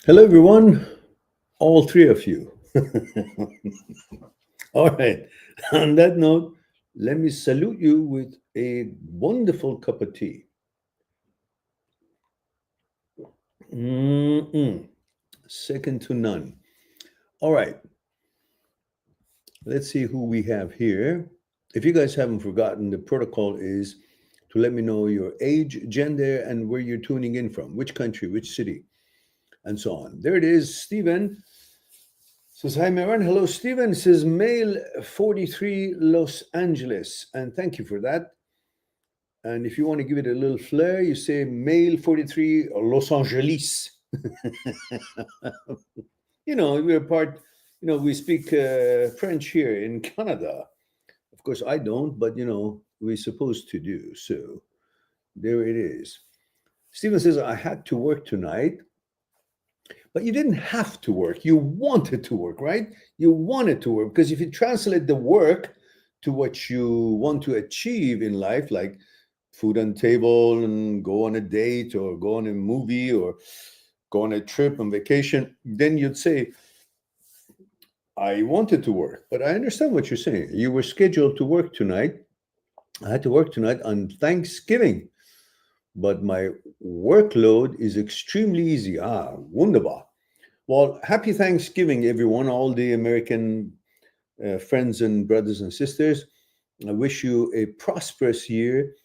Hello, everyone, all three of you. All right. On that note, let me salute you with a wonderful cup of tea. Mm-mm. Second to none. All right. Let's see who we have here. If you guys haven't forgotten, the protocol is to let me know your age, gender, and where you're tuning in from, which country, which city, and so on. There it is. Stephen says, hi, Maran. Hello, Stephen. Says, male 43, Los Angeles. And thank you for that. And if you want to give it a little flair, you say male 43, Los Angeles. We're part, we speak French here in Canada. Of course, I don't, but, we're supposed to do. So there it is. Stephen says, I had to work tonight. But you didn't have to work. You wanted to work, right? You wanted to work. Because if you translate the work to what you want to achieve in life, like food on table and go on a date or go on a movie or go on a trip on vacation, then you'd say, I wanted to work. But I understand what you're saying. You were scheduled to work tonight. I had to work tonight on Thanksgiving. But my workload is extremely easy. Wunderbar. Well, happy Thanksgiving, everyone, all the American friends and brothers and sisters. I wish you a prosperous year.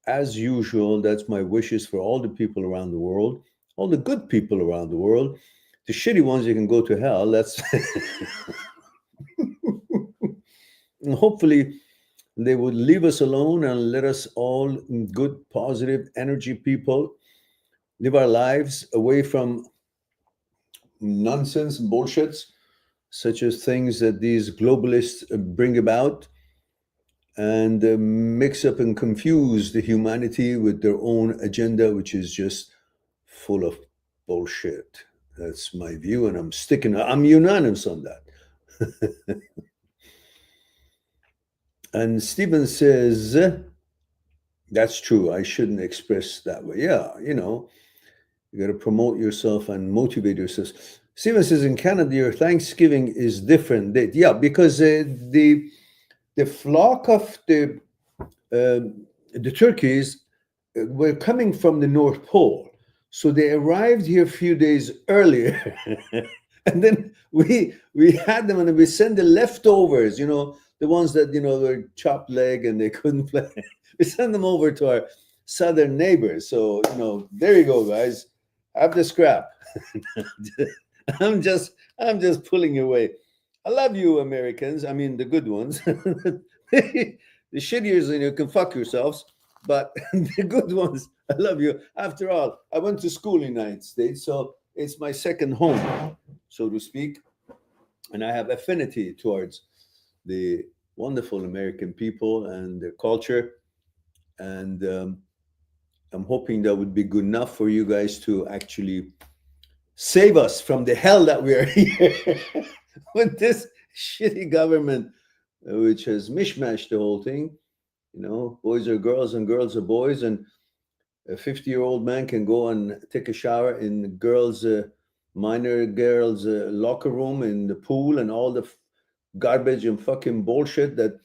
As usual, that's my wishes for all the people around the world, all the good people around the world. The shitty ones, you can go to hell. That's and hopefully they would leave us alone and let us all good, positive energy people live our lives away from nonsense and bullshits, such as things that these globalists bring about and mix up and confuse the humanity with their own agenda, which is just full of bullshit. That's my view, and I'm unanimous on that. And Stephen says, that's true. I shouldn't express that way. Yeah, you got to promote yourself and motivate yourself. Steven says, in Canada, your Thanksgiving is different. Yeah, because the flock of the turkeys were coming from the North Pole. So they arrived here a few days earlier. And then we had them and we sent the leftovers, the ones that, were chopped leg and they couldn't play. We sent them over to our southern neighbors. So, there you go, guys. Have the scrap. I'm just pulling away. I love you, Americans. I mean, the good ones. The shittiers, you can fuck yourselves. But the good ones, I love you. After all, I went to school in the United States, so it's my second home, so to speak. And I have affinity towards the wonderful American people and their culture. And I'm hoping that would be good enough for you guys to actually save us from the hell that we are here with this shitty government, which has mishmashed the whole thing. Boys are girls and girls are boys, and a 50-year-old man can go and take a shower in minor girls' locker room in the pool, and all the garbage and fucking bullshit that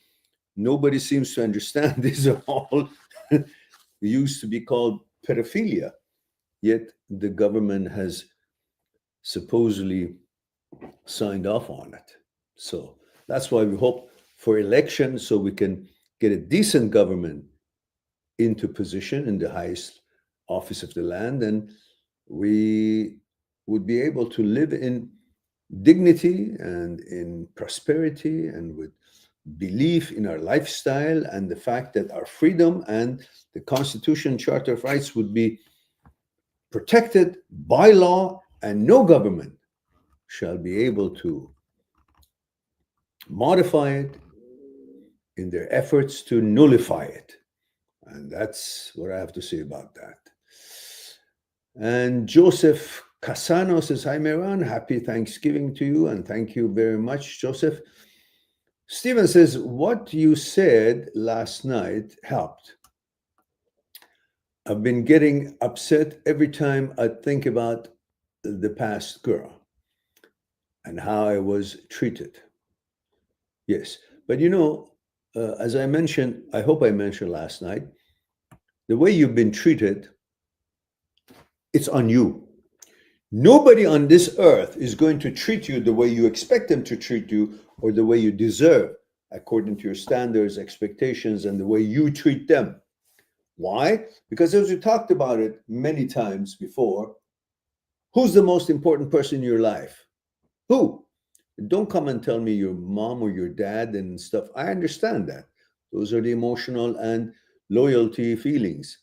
nobody seems to understand. These are all used to be called pedophilia, yet the government has supposedly signed off on it. So that's why we hope for elections so we can get a decent government into position in the highest office of the land, and we would be able to live in dignity and in prosperity and with belief in our lifestyle and the fact that our freedom and the Constitution, Charter of Rights would be protected by law, and no government shall be able to modify it in their efforts to nullify it. And that's what I have to say about that. And Joseph Casano says, hi, Meran. Happy Thanksgiving to you. And thank you very much, Joseph. Stephen says, what you said last night helped. I've been getting upset every time I think about the past girl and how I was treated. Yes. But as I mentioned, I hope I mentioned last night, the way you've been treated, it's on you. Nobody on this earth is going to treat you the way you expect them to treat you or the way you deserve, according to your standards, expectations, and the way you treat them. Why? Because as we talked about it many times before, who's the most important person in your life? Who? Don't come and tell me your mom or your dad and stuff. I understand that. Those are the emotional and loyalty feelings.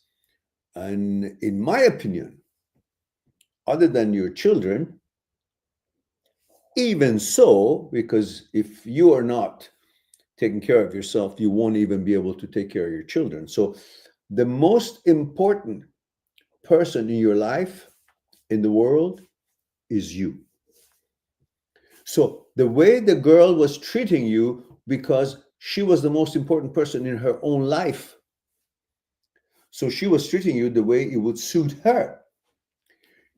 And in my opinion, other than your children, even so, because if you are not taking care of yourself, you won't even be able to take care of your children. So the most important person in your life, in the world, is you. So the way the girl was treating you, because she was the most important person in her own life, so she was treating you the way it would suit her.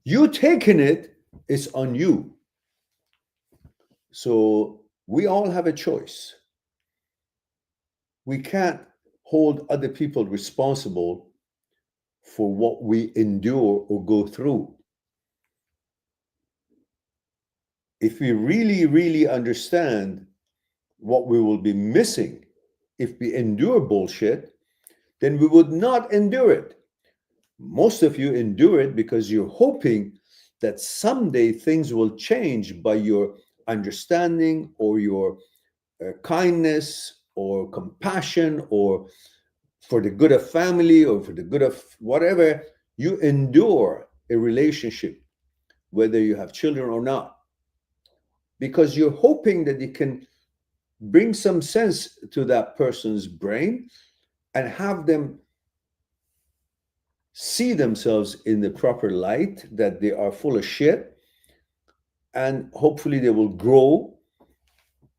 You taking it is on you. So we all have a choice. We can't hold other people responsible for what we endure or go through. If we really, really understand what we will be missing if we endure bullshit, then we would not endure it. Most of you endure it because you're hoping that someday things will change by your understanding or your kindness or compassion or for the good of family or for the good of whatever. You endure a relationship, whether you have children or not, because you're hoping that you can bring some sense to that person's brain and have them see themselves in the proper light, that they are full of shit, and hopefully they will grow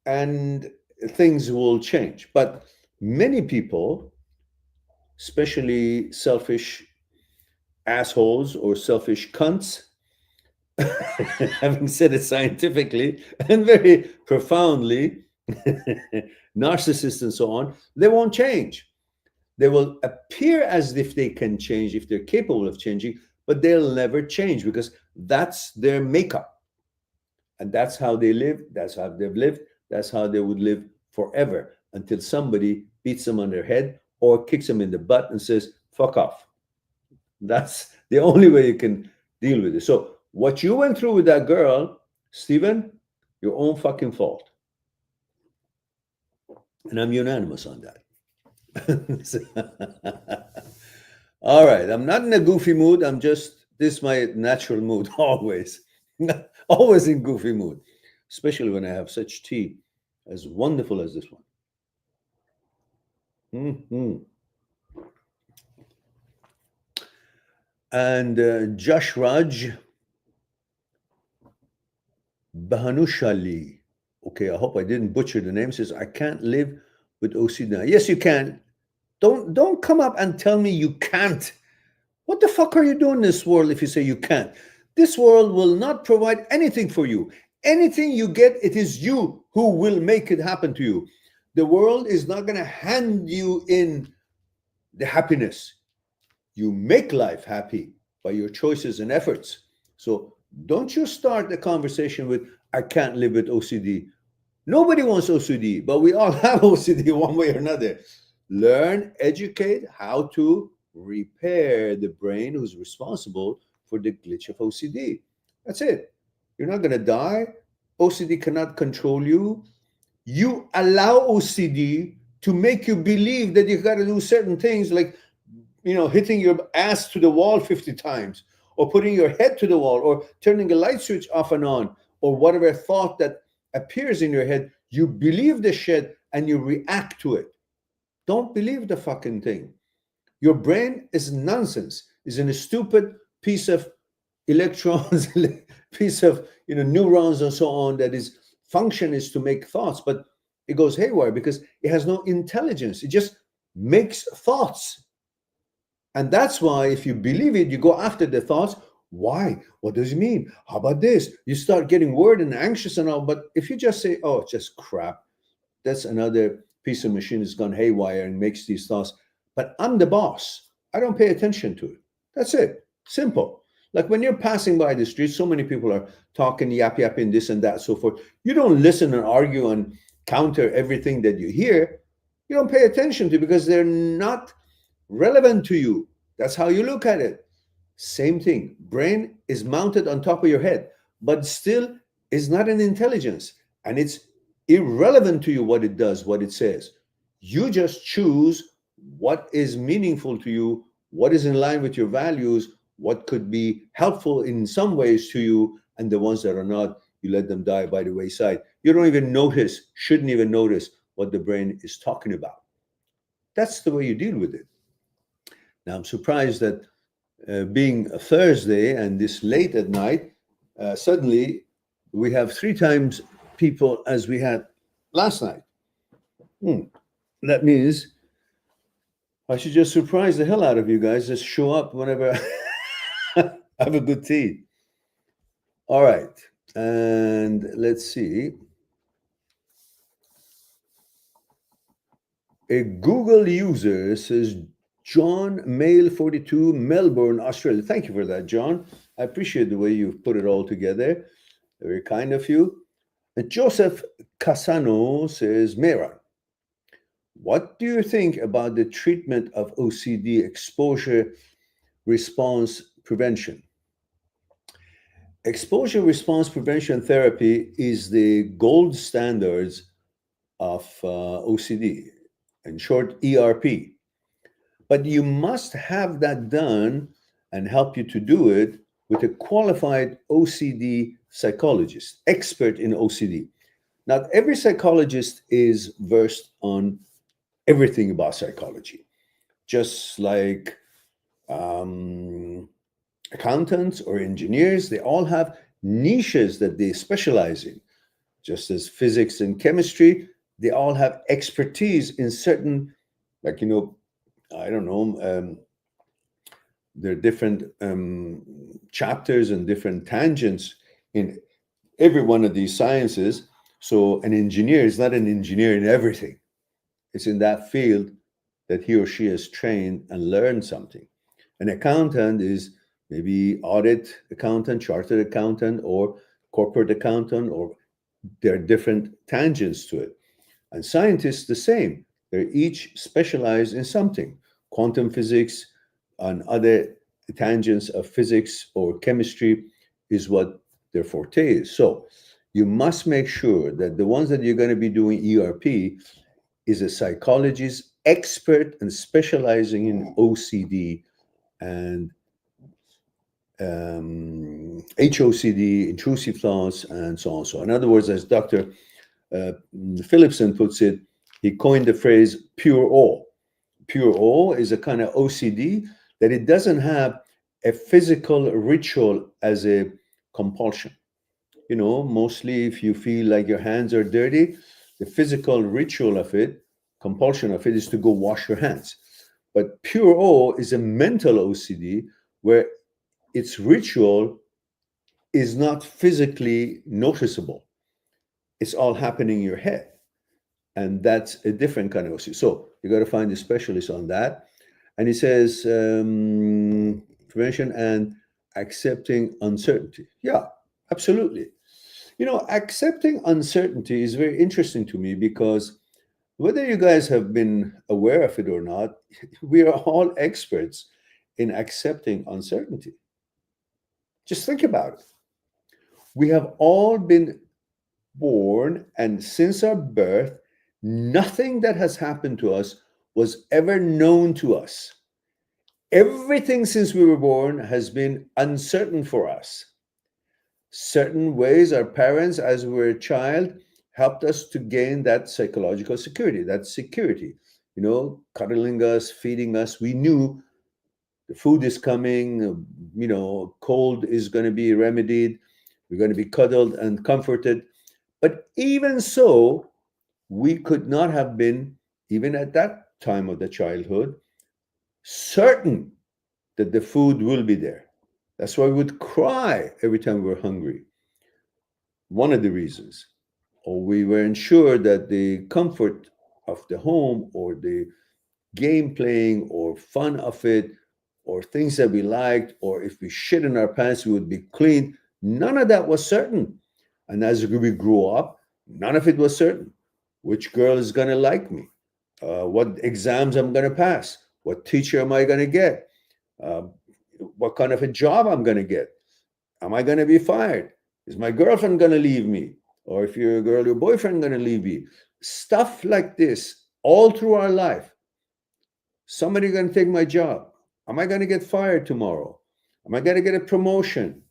and things will change. But many people, especially selfish assholes or selfish cunts, having said it scientifically and very profoundly, narcissists and so on, they won't change. They will appear as if they can change, if they're capable of changing, but they'll never change because that's their makeup. And that's how they live, that's how they've lived, that's how they would live forever until somebody beats them on their head or kicks them in the butt and says, fuck off. That's the only way you can deal with it. So what you went through with that girl, Stephen, your own fucking fault. And I'm unanimous on that. All right, I'm not in a goofy mood. This is my natural mood, always. Always in goofy mood, especially when I have such tea as wonderful as this one. Mm-hmm. And Josh Raj Bahanushali, okay, I hope I didn't butcher the name, says, I can't live with OCD. Yes, you can. Don't come up and tell me you can't. What the fuck are you doing in this world if you say you can't? This world will not provide anything for you. Anything you get, it is you who will make it happen to you. The world is not going to hand you in the happiness. You make life happy by your choices and efforts. So don't you start the conversation with, I can't live with OCD. Nobody wants OCD, but we all have OCD one way or another. Learn, educate how to repair the brain who's responsible for the glitch of OCD. That's it. You're not going to die. OCD cannot control you. You allow OCD to make you believe that you got to do certain things like, hitting your ass to the wall 50 times or putting your head to the wall or turning a light switch off and on or whatever thought that appears in your head. You believe the shit and you react to it. Don't believe the fucking thing. Your brain is nonsense. It's in a stupid piece of electrons, piece of neurons and so on that is function is to make thoughts, but it goes haywire because it has no intelligence. It just makes thoughts. And that's why if you believe it, you go after the thoughts. Why? What does it mean? How about this? You start getting worried and anxious and all. But if you just say, oh, it's just crap, that's another piece of machine that's gone haywire and makes these thoughts. But I'm the boss. I don't pay attention to it. That's it. Simple. Like when you're passing by the street, so many people are talking, yapping, this and that, so forth. You don't listen and argue and counter everything that you hear. You don't pay attention to because they're not relevant to you. That's how you look at it. Same thing. Brain is mounted on top of your head, but still is not an intelligence. And it's irrelevant to you what it does, what it says. You just choose what is meaningful to you, what is in line with your values, what could be helpful in some ways to you, and the ones that are not, you let them die by the wayside. You don't even notice, shouldn't even notice what the brain is talking about. That's the way you deal with it. Now, I'm surprised that being a Thursday and this late at night, suddenly we have 3 times people as we had last night. That means I should just surprise the hell out of you guys. Just show up whenever I have a good tea. All right. And let's see. A Google user says, John Mail 42, Melbourne, Australia. Thank you for that, John. I appreciate the way you've put it all together. Very kind of you. And Joseph Casano says, Mera, what do you think about the treatment of OCD, exposure response prevention? Exposure response prevention therapy is the gold standards of OCD, in short, ERP. But you must have that done and help you to do it with a qualified OCD psychologist, expert in OCD. Not every psychologist is versed on everything about psychology, just like accountants or engineers, they all have niches that they specialize in. Just as physics and chemistry, they all have expertise in certain, like, I don't know, there are different chapters and different tangents in every one of these sciences. So an engineer is not an engineer in everything. It's in that field that he or she has trained and learned something. An accountant is maybe audit accountant, chartered accountant, or corporate accountant, or there are different tangents to it. And scientists, the same. They're each specialized in something. Quantum physics and other tangents of physics or chemistry is what their forte is. So you must make sure that the ones that you're going to be doing ERP is a psychologist, expert and specializing in OCD and HOCD, intrusive thoughts, and so on. So, in other words, as Dr. Philipson puts it, he coined the phrase pure awe. Pure awe is a kind of OCD that it doesn't have a physical ritual as a compulsion. Mostly if you feel like your hands are dirty, the physical ritual of it, compulsion of it, is to go wash your hands. But pure awe is a mental OCD where its ritual is not physically noticeable. It's all happening in your head. And that's a different kind of OCD. So you got to find a specialist on that. And he says, prevention and accepting uncertainty. Yeah, absolutely. Accepting uncertainty is very interesting to me because whether you guys have been aware of it or not, we are all experts in accepting uncertainty. Just think about it. We have all been born, and since our birth, nothing that has happened to us was ever known to us. Everything since we were born has been uncertain for us. Certain ways our parents, as we were a child, helped us to gain that psychological security, cuddling us, feeding us. We knew the food is coming, cold is going to be remedied, we're going to be cuddled and comforted. But even so, we could not have been, even at that time of the childhood, certain that the food will be there. That's why we would cry every time we were hungry. One of the reasons. Or we weren't sure that the comfort of the home or the game playing or fun of it or things that we liked, or if we shit in our pants, we would be clean. None of that was certain. And as we grew up, none of it was certain. Which girl is going to like me? What exams I'm going to pass? What teacher am I going to get? Uh, what kind of a job I'm going to get? Am I going to be fired? Is my girlfriend going to leave me? Or if you're a girl, your boyfriend going to leave you? Stuff like this all through our life. Somebody going to take my job? Am I going to get fired tomorrow? Am I going to get a promotion?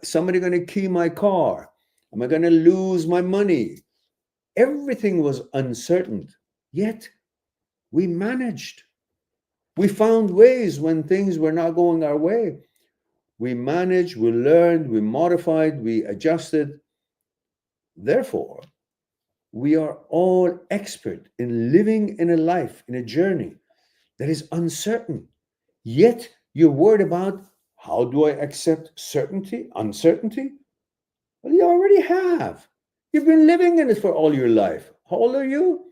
Somebody going to key my car? Am I going to lose my money? Everything was uncertain, yet we managed. We found ways when things were not going our way. We managed, we learned, we modified, we adjusted. Therefore, we are all expert in living in a life, in a journey that is uncertain. Yet you're worried about, how do I accept certainty, uncertainty? Well, you already have. You've been living in it for all your life. How old are you?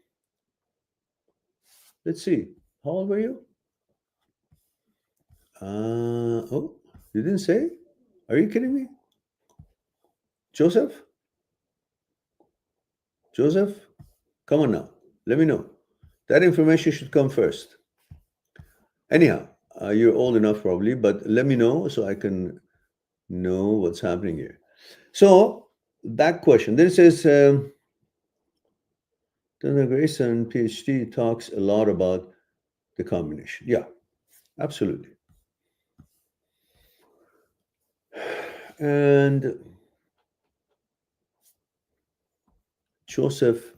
Let's see. How old were you? Oh, you didn't say? Are you kidding me? Joseph? Joseph? Come on now. Let me know. That information should come first. Anyhow, you're old enough probably, but let me know so I can know what's happening here. So, that question. Then it says, Dr. Grayson, PhD, talks a lot about the combination. Yeah, absolutely. And Joseph,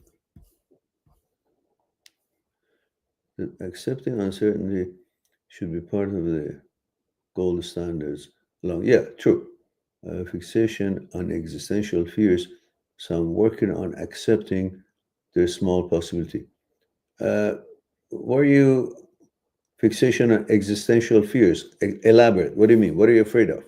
accepting uncertainty should be part of the gold standards. Yeah, true. Fixation on existential fears. So I'm working on accepting their small possibility. Were you fixation on existential fears? Elaborate. What do you mean? What are you afraid of?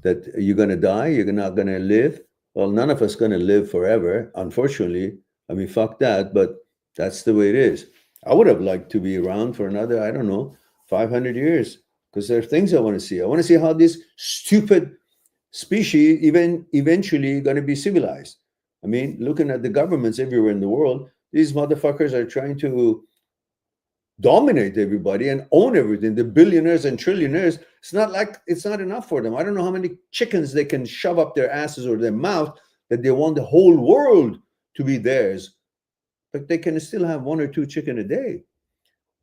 That you're going to die? You're not going to live? Well, none of us going to live forever, unfortunately. I mean, fuck that, but that's the way it is. I would have liked to be around for another, I don't know, 500 years, because there are things I want to see. I want to see how this stupid species eventually going to be civilized. I mean, looking at the governments everywhere in the world, these motherfuckers are trying to dominate everybody and own everything. The billionaires and trillionaires, it's not enough for them. I don't know how many chickens they can shove up their asses or their mouth that they want the whole world to be theirs. But they can still have 1 or 2 chicken a day.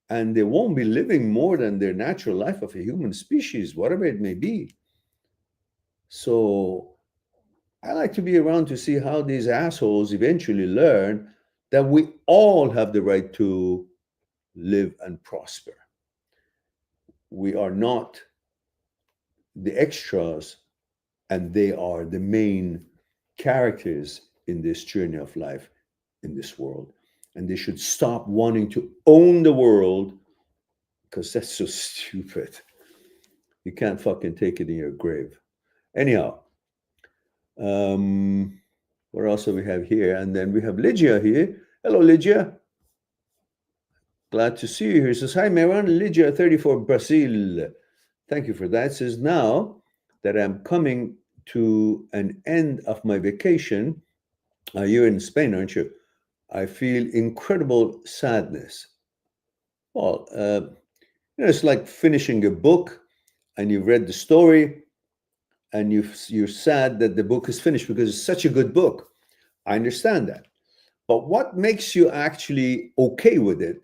And they won't be living more than their natural life of a human species, whatever it may be. So I like to be around to see how these assholes eventually learn that we all have the right to live and prosper. We are not the extras, and they are the main characters in this journey of life in this world. And they should stop wanting to own the world, because that's so stupid. You can't fucking take it in your grave. Anyhow, what else do we have here? And then we have Lygia here. Hello, Lygia. Glad to see you here. It says, hi, Meran, Lygia, 34, Brazil. Thank you for that. It says, now that I'm coming to an end of my vacation, you're in Spain, aren't you? I feel incredible sadness. Well, it's like finishing a book and you've read the story and you're sad that the book is finished because it's such a good book. I understand that. But what makes you actually okay with it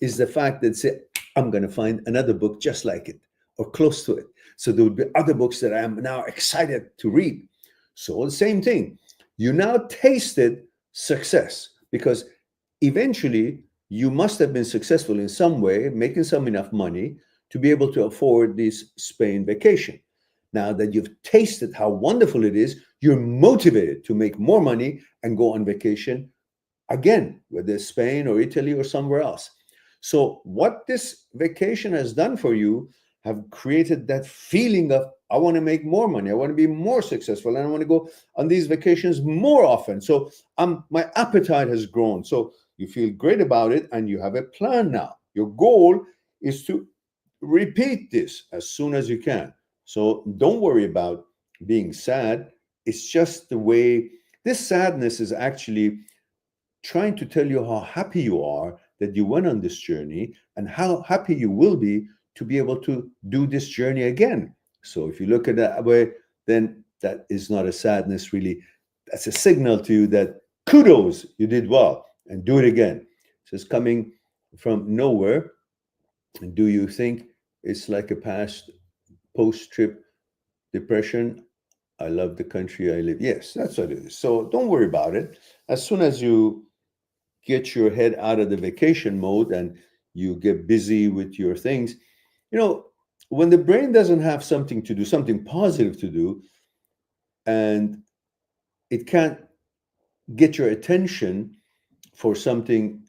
is the fact that, say, I'm going to find another book just like it or close to it. So there would be other books that I'm now excited to read. So the same thing. You now tasted success because eventually you must have been successful in some way, making some enough money to be able to afford this Spain vacation. Now that you've tasted how wonderful it is, you're motivated to make more money and go on vacation again, whether it's Spain or Italy or somewhere else. So what this vacation has done for you have created that feeling of, I want to make more money, I want to be more successful, and I want to go on these vacations more often. So my appetite has grown. So you feel great about it and you have a plan now. Your goal is to repeat this as soon as you can. So don't worry about being sad. It's just the way this sadness is actually trying to tell you how happy you are that you went on this journey and how happy you will be able to do this journey again. So if you look at that way, then that is not a sadness really. That's a signal to you that kudos, you did well and do it again. So it's coming from nowhere. And do you think it's like a past post-trip depression? I love the country I live. Yes, that's what it is. So don't worry about it. As soon as you get your head out of the vacation mode and you get busy with your things, you know, when the brain doesn't have something to do, something positive to do, and it can't get your attention for something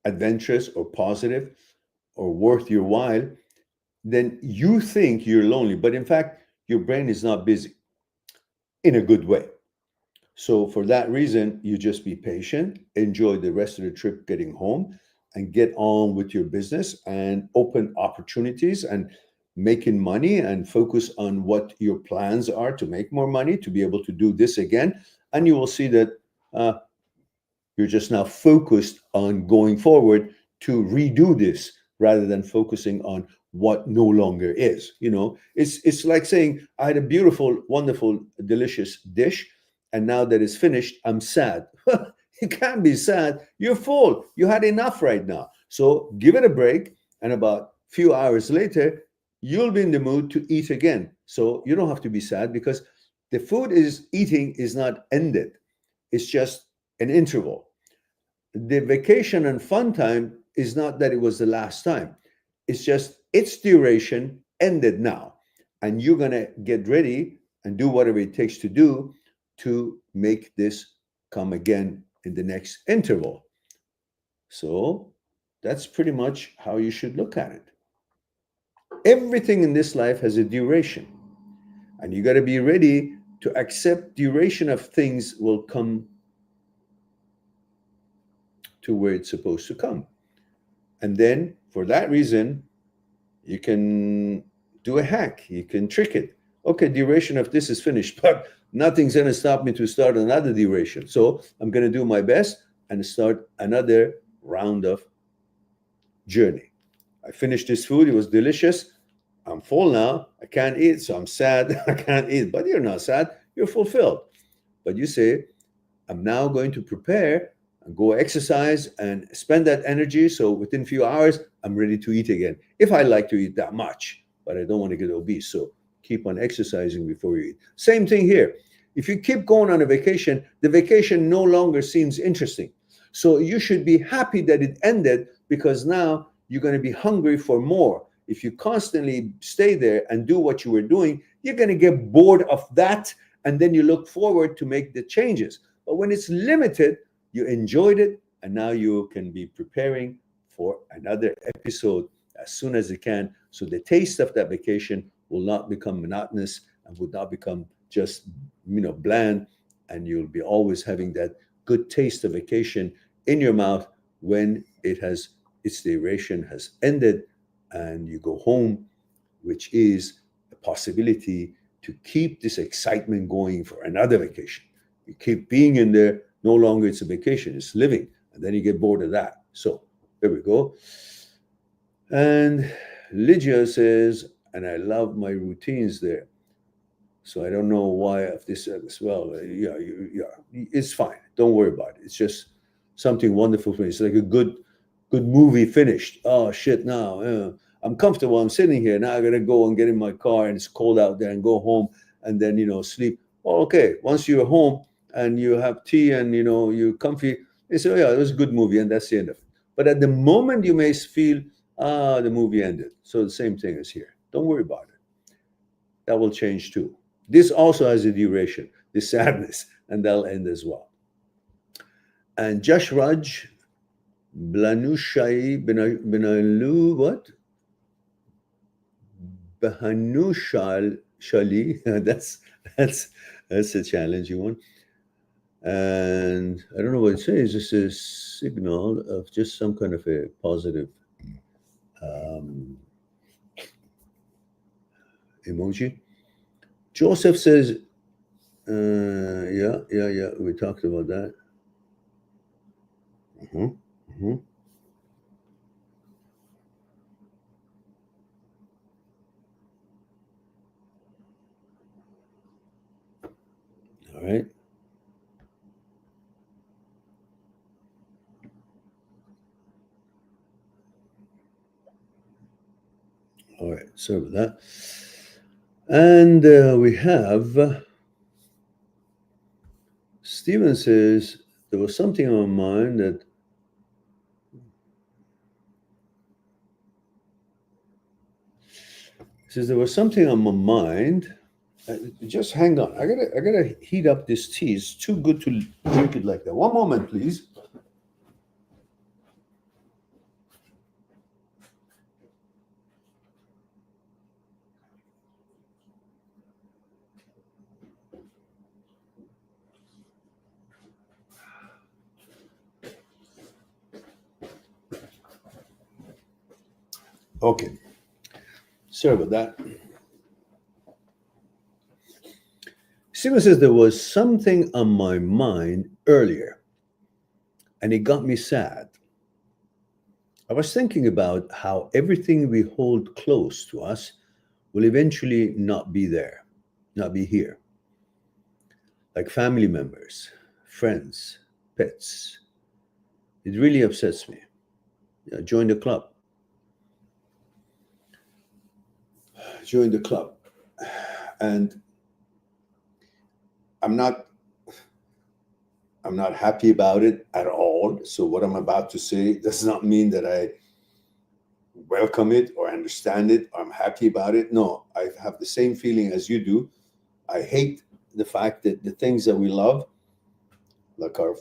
adventurous or positive or worth your while, then you think you're lonely. But in fact, your brain is not busy in a good way. So for that reason, you just be patient, enjoy the rest of the trip getting home, and get on with your business and open opportunities and making money and focus on what your plans are to make more money to be able to do this again. And you will see that uh, you're just now focused on going forward to redo this rather than focusing on what no longer is. You know, it's like saying I had a beautiful, wonderful, delicious dish, and now that it's finished, I'm sad. You can't be sad. You're full. You had enough right now. So give it a break, and about a few hours later, you'll be in the mood to eat again. So you don't have to be sad because the food is eating is not ended. It's just an interval. The vacation and fun time is not that it was the last time. It's just its duration ended now. And you're going to get ready and do whatever it takes to do to make this come again in the next interval. So that's pretty much how you should look at it. Everything in this life has a duration. And you got to be ready to accept duration of things will come to where it's supposed to come. And then for that reason, you can do a hack, you can trick it. Okay, duration of this is finished, but nothing's going to stop me to start another duration. So I'm going to do my best and start another round of journey. I finished this food, it was delicious. I'm full now, I can't eat, so I'm sad, I can't eat. But you're not sad, you're fulfilled. But you say, I'm now going to prepare and go exercise and spend that energy. So within a few hours, I'm ready to eat again. If I like to eat that much, but I don't want to get obese. So keep on exercising before you eat. Same thing here. If you keep going on a vacation, the vacation no longer seems interesting. So you should be happy that it ended because now you're going to be hungry for more. If you constantly stay there and do what you were doing, you're going to get bored of that. And then you look forward to make the changes. But when it's limited, you enjoyed it, and now you can be preparing for another episode as soon as you can. So the taste of that vacation will not become monotonous and would not become just, bland. And you'll be always having that good taste of vacation in your mouth when its duration has ended and you go home, which is a possibility to keep this excitement going for another vacation. You keep being in there, no longer it's a vacation, it's living. And then you get bored of that. So there we go. And Lydia says, and I love my routines there. So I don't know why if this as well. It's fine. Don't worry about it. It's just something wonderful for me. It's like a good movie finished. Oh shit! Now I'm comfortable. I'm sitting here now. I gotta go and get in my car, and it's cold out there, and go home, and then sleep. Oh, okay. Once you're home and you have tea and you're comfy, you say, oh yeah, it was a good movie, and that's the end of it. But at the moment, you may feel, the movie ended. So the same thing is here. Don't worry about it. That will change too. This also has a duration, the sadness, and that'll end as well. And Josh Raj, Blanushai Benalu, what? Bahanushal Shali. that's a challenging one. And I don't know what it says. It's a signal of just some kind of a positive emoji. Joseph says, yeah, we talked about that. All right. All right, sorry about that. And we have Steven says, there was something on my mind that says there was something on my mind. Just hang on. I gotta heat up this tea. It's too good to drink it like that. One moment, please. Okay. Sorry about that. Steven says there was something on my mind earlier, and it got me sad. I was thinking about how everything we hold close to us will eventually not be there, not be here. Like family members, friends, pets. It really upsets me. Yeah, join the club. Join the club. And I'm not happy about it at all. So what I'm about to say does not mean that I welcome it or understand it or I'm happy about it. No, I have the same feeling as you do. I hate the fact that the things that we love, like our,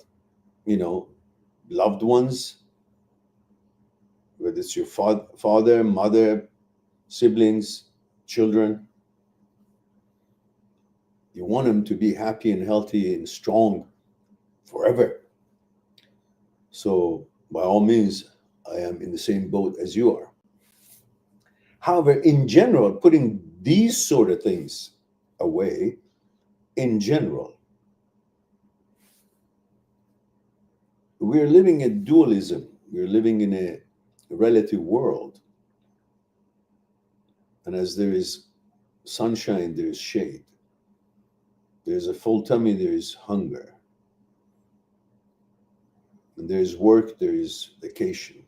loved ones, whether it's your father, mother, siblings, children, you want them to be happy and healthy and strong forever. So by all means, I am in the same boat as you are. However, in general, putting these sort of things away, in general, we're living in dualism. We're living in a relative world. And as there is sunshine, there is shade. There's a full tummy, there is hunger. And there is work, there is vacation.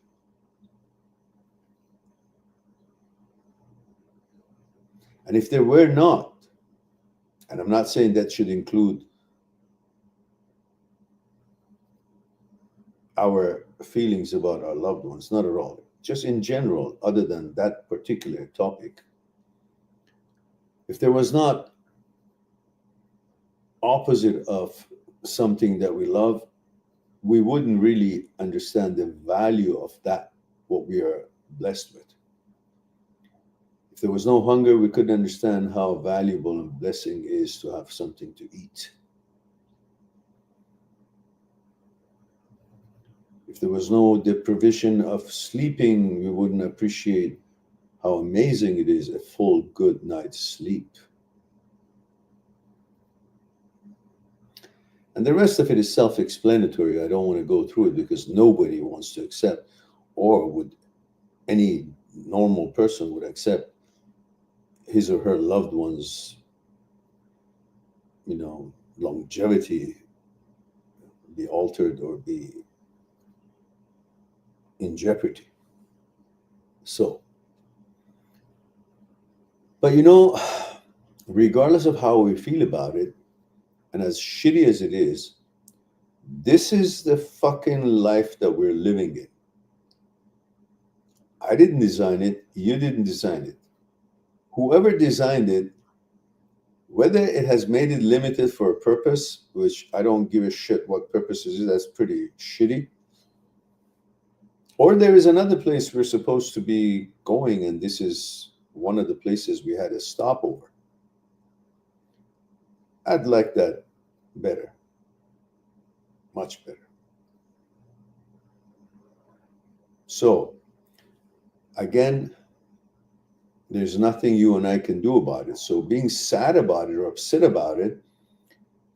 And if there were not, and I'm not saying that should include our feelings about our loved ones, not at all. Just in general, other than that particular topic, if there was not opposite of something that we love, we wouldn't really understand the value of that, what we are blessed with. If there was no hunger, we couldn't understand how valuable and blessing is to have something to eat. If there was no deprivation of sleeping, we wouldn't appreciate how amazing it is a full good night's sleep. And the rest of it is self-explanatory. I don't want to go through it because nobody wants to accept, or would any normal person would accept his or her loved one's, longevity be altered or be in jeopardy. So, but regardless of how we feel about it, and as shitty as it is, this is the fucking life that we're living in. I didn't design it. You didn't design it. Whoever designed it, whether it has made it limited for a purpose, which I don't give a shit what purpose is, that's pretty shitty. Or there is another place we're supposed to be going, and this is one of the places we had a stopover. I'd like that better. Much better. So, again, there's nothing you and I can do about it. So being sad about it or upset about it,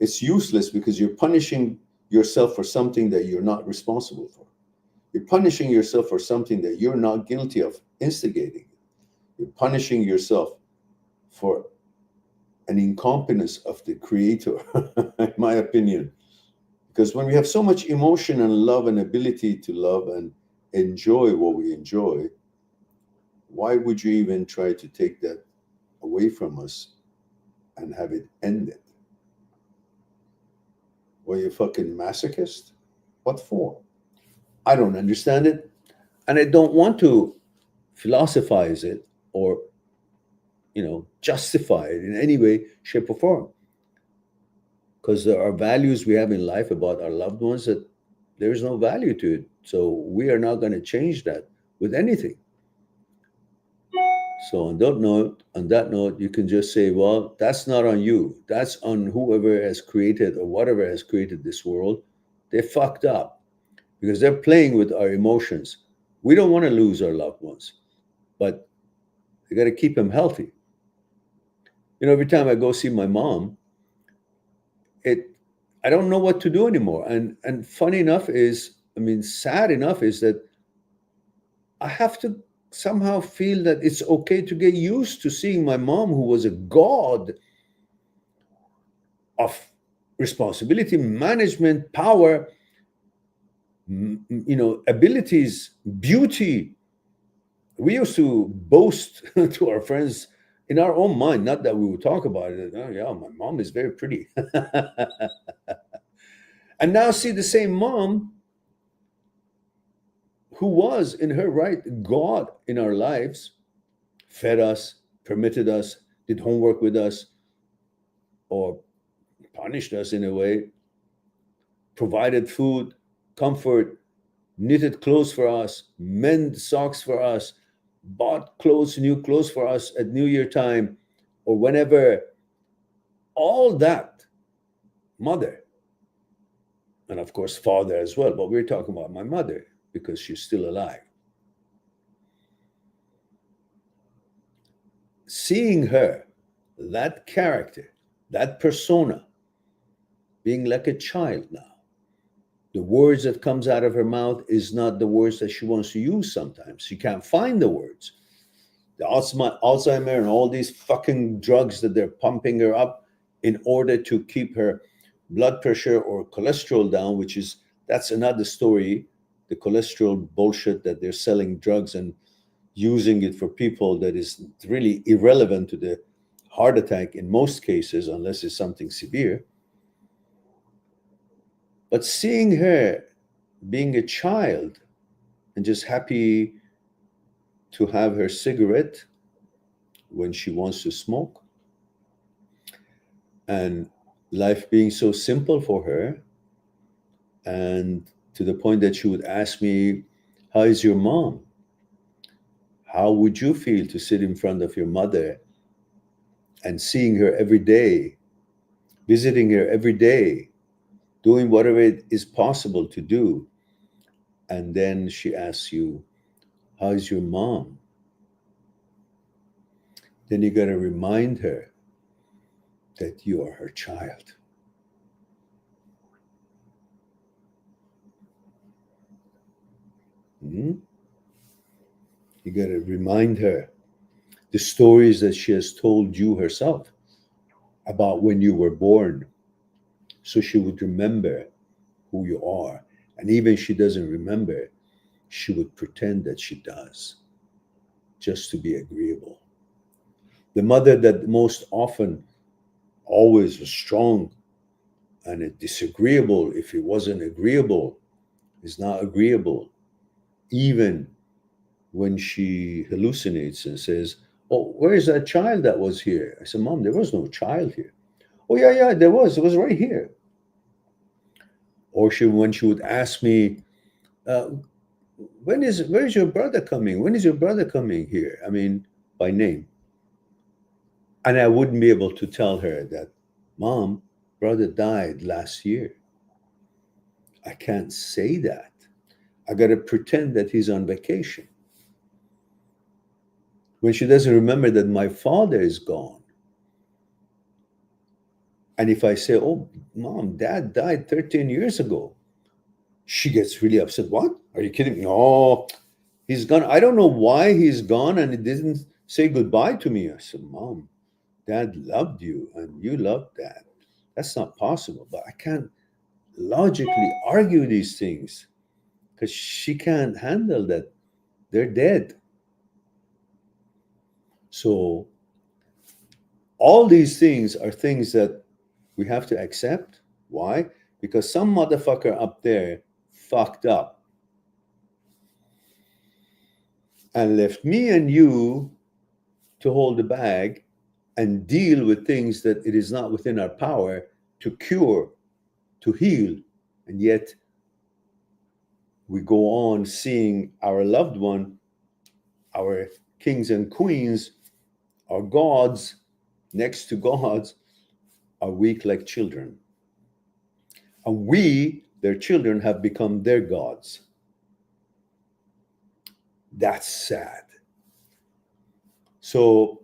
it's useless because you're punishing yourself for something that you're not responsible for. You're punishing yourself for something that you're not guilty of instigating. You're punishing yourself for an incompetence of the creator, in my opinion. Because when we have so much emotion and love and ability to love and enjoy what we enjoy, why would you even try to take that away from us and have it ended? Were you a fucking masochist? What for? I don't understand it. And I don't want to philosophize it or, justify it in any way, shape, or form. Because there are values we have in life about our loved ones that there's no value to it. So we are not going to change that with anything. So on that note, you can just say, well, that's not on you. That's on whoever has created or whatever has created this world. They fucked up because they're playing with our emotions. We don't want to lose our loved ones, but you got to keep them healthy. Every time I go see my mom, it I don't know what to do anymore. And funny enough is, sad enough is that I have to somehow feel that it's okay to get used to seeing my mom, who was a god of responsibility, management, power, abilities, beauty. We used to boast to our friends in our own mind, not that we would talk about it. Oh, yeah, my mom is very pretty. And now see the same mom who was in her right God in our lives, fed us, permitted us, did homework with us, or punished us in a way, provided food, comfort, knitted clothes for us, mend socks for us, bought new clothes for us at New Year time or whenever. All that, mother, and of course father as well, but we're talking about my mother because she's still alive. Seeing her, that character, that persona, being like a child now. The words that comes out of her mouth is not the words that she wants to use sometimes. She can't find the words. The Alzheimer and all these fucking drugs that they're pumping her up in order to keep her blood pressure or cholesterol down, that's another story. The cholesterol bullshit that they're selling drugs and using it for people that is really irrelevant to the heart attack in most cases, unless it's something severe. But seeing her being a child and just happy to have her cigarette when she wants to smoke, and life being so simple for her, and to the point that she would ask me, how is your mom? How would you feel to sit in front of your mother and seeing her every day, visiting her every day, doing whatever it is possible to do? And then she asks you, how is your mom? Then you got to remind her that you are her child. Hmm? You got to remind her the stories that she has told you herself about when you were born, so she would remember who you are. And even if she doesn't remember, she would pretend that she does, just to be agreeable. The mother that most often always was strong and disagreeable, if it wasn't agreeable, is not agreeable, even when she hallucinates and says, oh, where's that child that was here? I said, Mom, there was no child here. Oh, yeah, there was. It was right here. Or when she would ask me, uh, where's your brother coming? When is your brother coming here? By name. And I wouldn't be able to tell her that, Mom, brother died last year. I can't say that. I got to pretend that he's on vacation. when she doesn't remember that my father is gone. And if I say, oh, mom, dad died 13 years ago, she gets really upset. What? Are you kidding me? No, he's gone. I don't know why he's gone and he didn't say goodbye to me. I said, mom, dad loved you and you loved dad. That's not possible. But I can't logically argue these things because she can't handle that they're dead. So all these things are things that we have to accept. Why? Because some motherfucker up there fucked up and left me and you to hold the bag and deal with things that it is not within our power to cure, to heal. And yet we go on seeing our loved one, our kings and queens, our gods, next to gods, are weak like children. And we, their children, have become their gods. That's sad. So,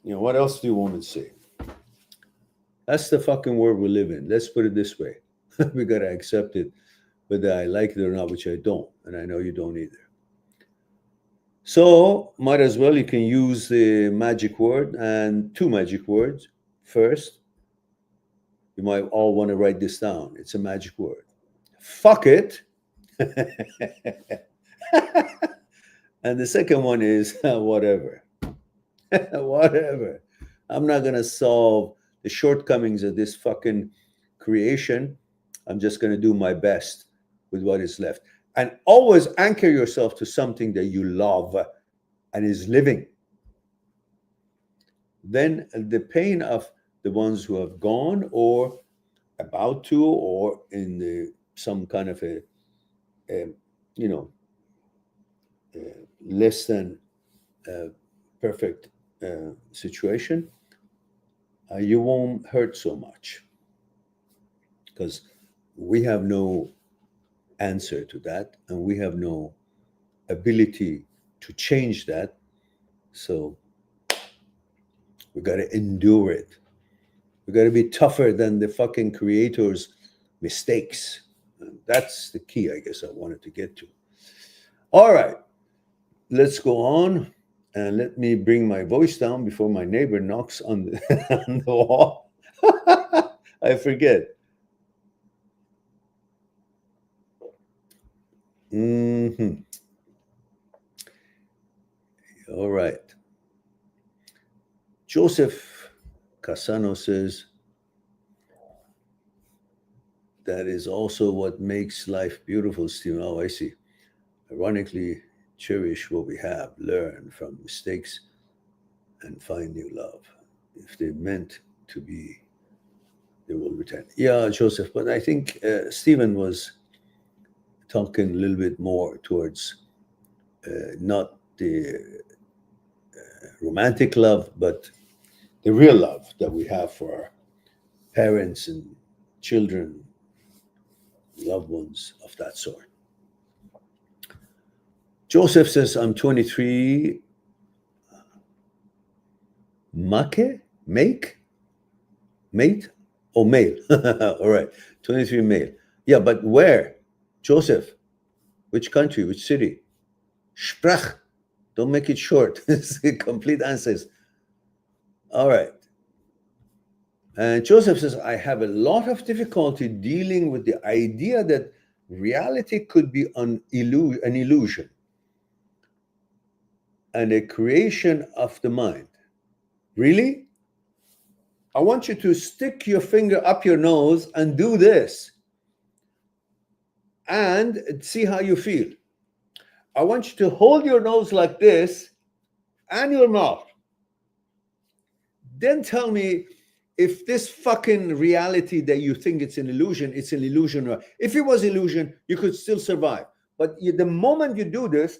what else do you want me to say? That's the fucking world we live in. Let's put it this way. We got to accept it, whether I like it or not, which I don't. And I know you don't either. So, might as well, you can use the magic word and 2 magic words. First, you might all want to write this down. It's a magic word. Fuck it. And the second one is whatever. Whatever. I'm not going to solve the shortcomings of this fucking creation. I'm just going to do my best with what is left. And always anchor yourself to something that you love and is living. Then the pain of the ones who have gone or about to or in some kind of a less than perfect situation, you won't hurt so much because we have no answer to that and we have no ability to change that. So we got to endure it. We got to be tougher than the fucking creator's mistakes. And that's the key, I guess, I wanted to get to. All right, let's go on. And let me bring my voice down before my neighbor knocks on the, on the wall. I forget. All right. Joseph Casano says, that is also what makes life beautiful, Stephen. Oh, I see. Ironically, cherish what we have, learn from mistakes, and find new love. If they're meant to be, they will return. Yeah, Joseph, but I think Stephen was talking a little bit more towards not the romantic love, but the real love that we have for our parents and children, loved ones of that sort. Joseph says, I'm 23. Mate? Oh, male. All right. 23 male. Yeah, but where? Joseph, which country, which city? Sprach. Don't make it short. It's complete answers. All right. And Joseph says, I have a lot of difficulty dealing with the idea that reality could be an illusion and a creation of the mind. Really? I want you to stick your finger up your nose and do this and see how you feel. I want you to hold your nose like this and your mouth. Then tell me if this fucking reality that you think it's an illusion or if it was illusion, you could still survive. But the moment you do this,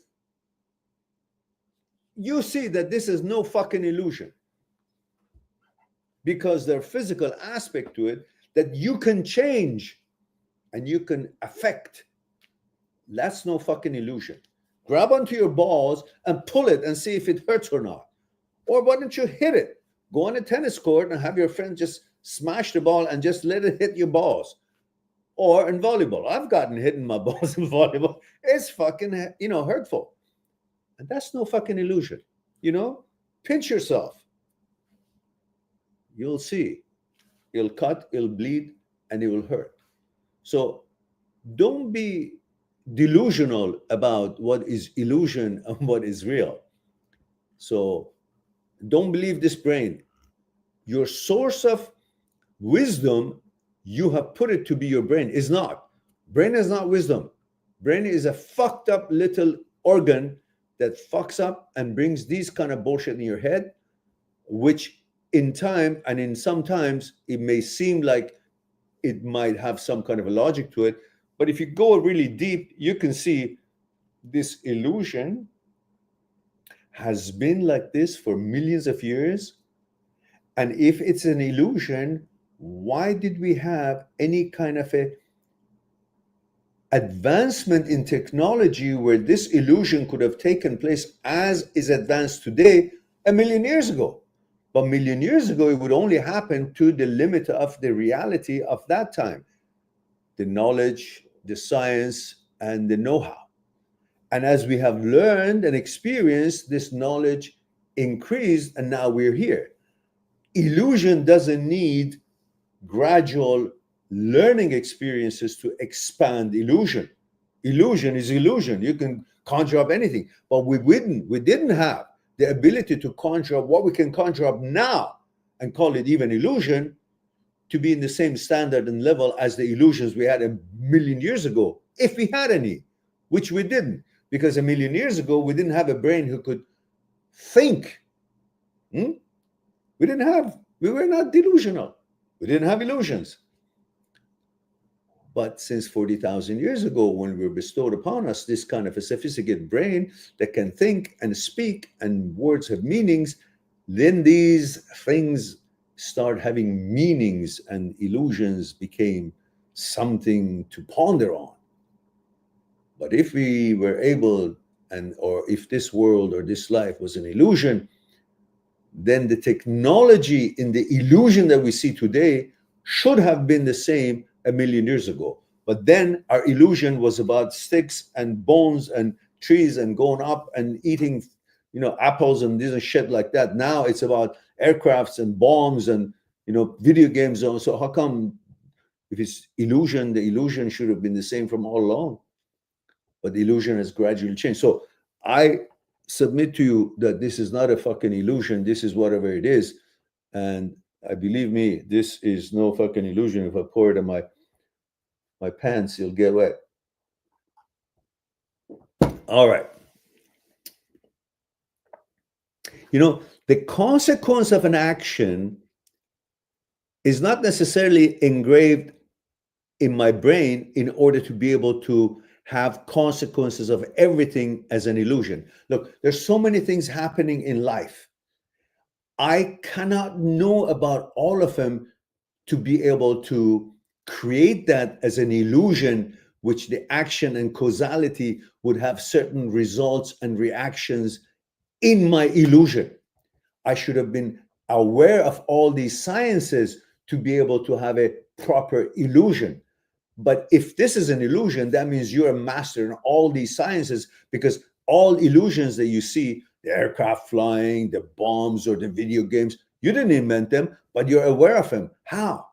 you see that this is no fucking illusion. Because there's physical aspect to it that you can change and you can affect. That's no fucking illusion. Grab onto your balls and pull it and see if it hurts or not. Or why don't you hit it? Go on a tennis court and have your friend just smash the ball and just let it hit your balls. Or in volleyball, I've gotten hit in my balls in volleyball. It's fucking, hurtful. And that's no fucking illusion. Pinch yourself. You'll see. It'll cut, it'll bleed, and it will hurt. So don't be delusional about what is illusion and what is real. So don't believe this brain. Your source of wisdom, you have put it to be your brain, is not. Brain is not wisdom. Brain is a fucked up little organ that fucks up and brings these kind of bullshit in your head, which in time and in sometimes it may seem like it might have some kind of a logic to it. But if you go really deep, you can see this illusion has been like this for millions of years. And if it's an illusion, why did we have any kind of a advancement in technology where this illusion could have taken place as is advanced today 1,000,000 years ago? But 1,000,000 years ago, it would only happen to the limit of the reality of that time, the knowledge, the science, and the know-how. And as we have learned and experienced, this knowledge increased, and now we're here. Illusion doesn't need gradual learning experiences to expand illusion. Illusion is illusion. You can conjure up anything, but we didn't have the ability to conjure up what we can conjure up now and call it even illusion to be in the same standard and level as the illusions we had 1,000,000 years ago, if we had any, which we didn't, because 1,000,000 years ago, we didn't have a brain who could think. We were not delusional. We didn't have illusions. But since 40,000 years ago, when we were bestowed upon us this kind of a sophisticated brain that can think and speak and words have meanings, then these things start having meanings and illusions became something to ponder on. But if we were able, or if this world or this life was an illusion, then the technology in the illusion that we see today should have been the same 1,000,000 years ago. But then our illusion was about sticks and bones and trees and going up and eating, apples and this and shit like that. Now it's about aircrafts and bombs and, video games. So how come if it's illusion, the illusion should have been the same from all along? But the illusion has gradually changed. So I submit to you that this is not a fucking illusion. This is whatever it is. And believe me, this is no fucking illusion. If I pour it in my pants, you'll get wet. All right. The consequence of an action is not necessarily engraved in my brain in order to be able to have consequences of everything as an illusion. Look, there's so many things happening in life. I cannot know about all of them to be able to create that as an illusion, which the action and causality would have certain results and reactions in my illusion. I should have been aware of all these sciences to be able to have a proper illusion. But if this is an illusion, that means you're a master in all these sciences, because all illusions that you see, the aircraft flying, the bombs, or the video games, you didn't invent them, but you're aware of them. How?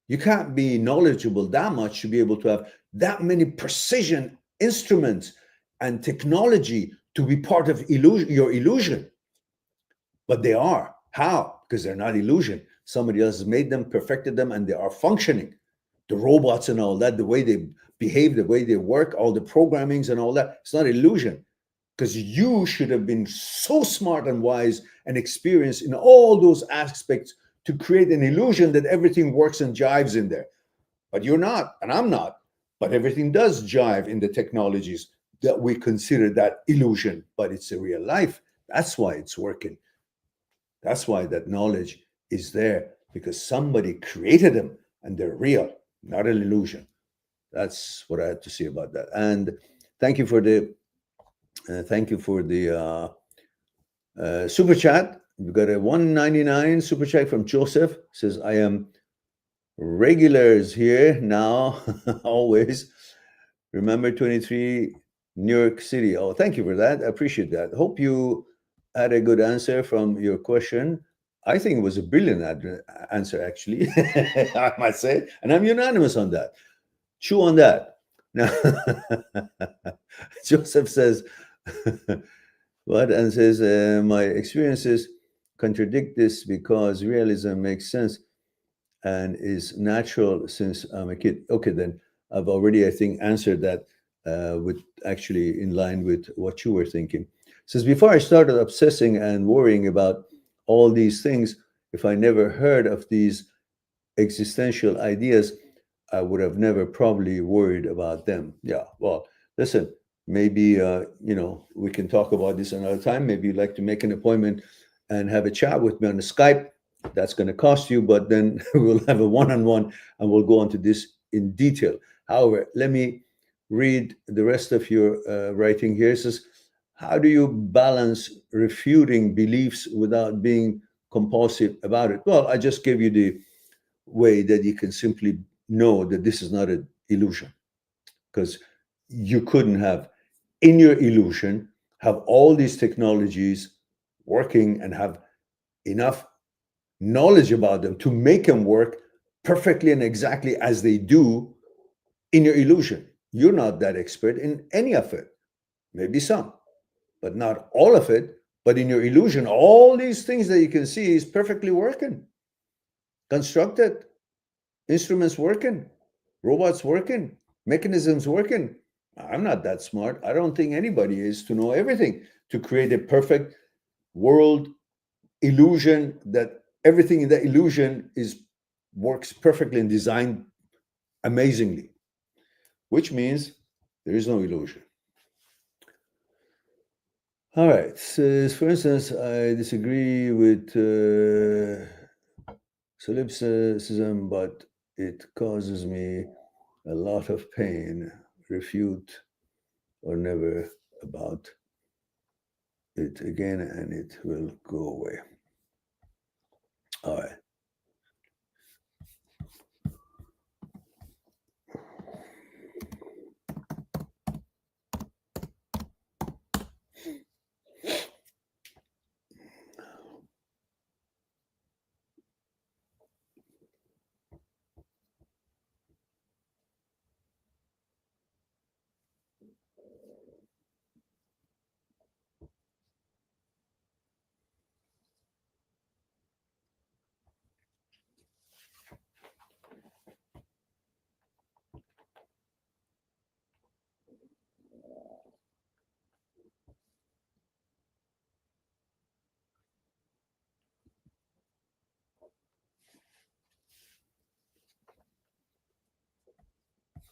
You can't be knowledgeable that much to be able to have that many precision instruments and technology to be part of your illusion. But they are. How? Because they're not illusion. Somebody else has made them, perfected them, and they are functioning. The robots and all that, the way they behave, the way they work, all the programmings and all that, it's not illusion. Because you should have been so smart and wise and experienced in all those aspects to create an illusion that everything works and jives in there. But you're not, and I'm not. But everything does jive in the technologies that we consider that illusion, but it's a real life. That's why it's working. That's why that knowledge is there, because somebody created them and they're real, not an illusion. That's what I had to say about that. And thank you for the Thank you for the super chat. We've got a 199 super chat from Joseph. Says, I am regulars here now, always. Remember 23, New York City. Oh, thank you for that. I appreciate that. Hope you had a good answer from your question. I think it was a brilliant answer, actually, I might say. And I'm unanimous on that. Chew on that. Now, Joseph says, what? And says, my experiences contradict this because realism makes sense and is natural since I'm a kid. Okay, then I've already, I think, answered that with actually in line with what you were thinking. Says, before I started obsessing and worrying about all these things, if I never heard of these existential ideas, I would have never probably worried about them. Yeah, well, listen, maybe, we can talk about this another time. Maybe you'd like to make an appointment and have a chat with me on the Skype. That's going to cost you, but then we'll have a one-on-one and we'll go into this in detail. However, let me read the rest of your writing here. It says, how do you balance refuting beliefs without being compulsive about it? Well, I just gave you the way that you can simply know that this is not an illusion, because you couldn't have, in your illusion, have all these technologies working and have enough knowledge about them to make them work perfectly and exactly as they do in your illusion. You're not that expert in any of it. Maybe some, but not all of it. But in your illusion, all these things that you can see is perfectly working, constructed, instruments working, robots working, mechanisms working. I'm not that smart. I don't think anybody is to know everything, to create a perfect world illusion that everything in that illusion works perfectly and designed amazingly, which means there is no illusion. All right. So, for instance, I disagree with solipsism, but it causes me a lot of pain. Refute or never about it again, and it will go away. All right.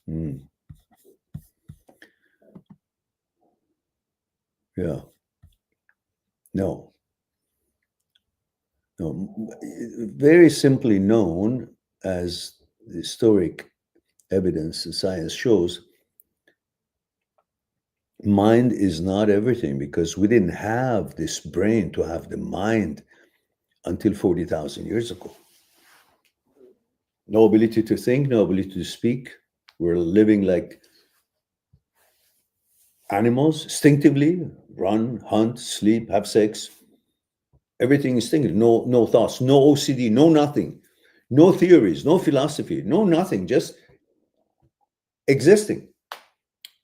Mm. Yeah. No. No. Very simply known, as historic evidence and science shows, mind is not everything, because we didn't have this brain to have the mind until 40,000 years ago. No ability to think, no ability to speak. We're living like animals, instinctively, run, hunt, sleep, have sex. Everything instinctive. No thoughts, no OCD, no nothing, no theories, no philosophy, no nothing, just existing.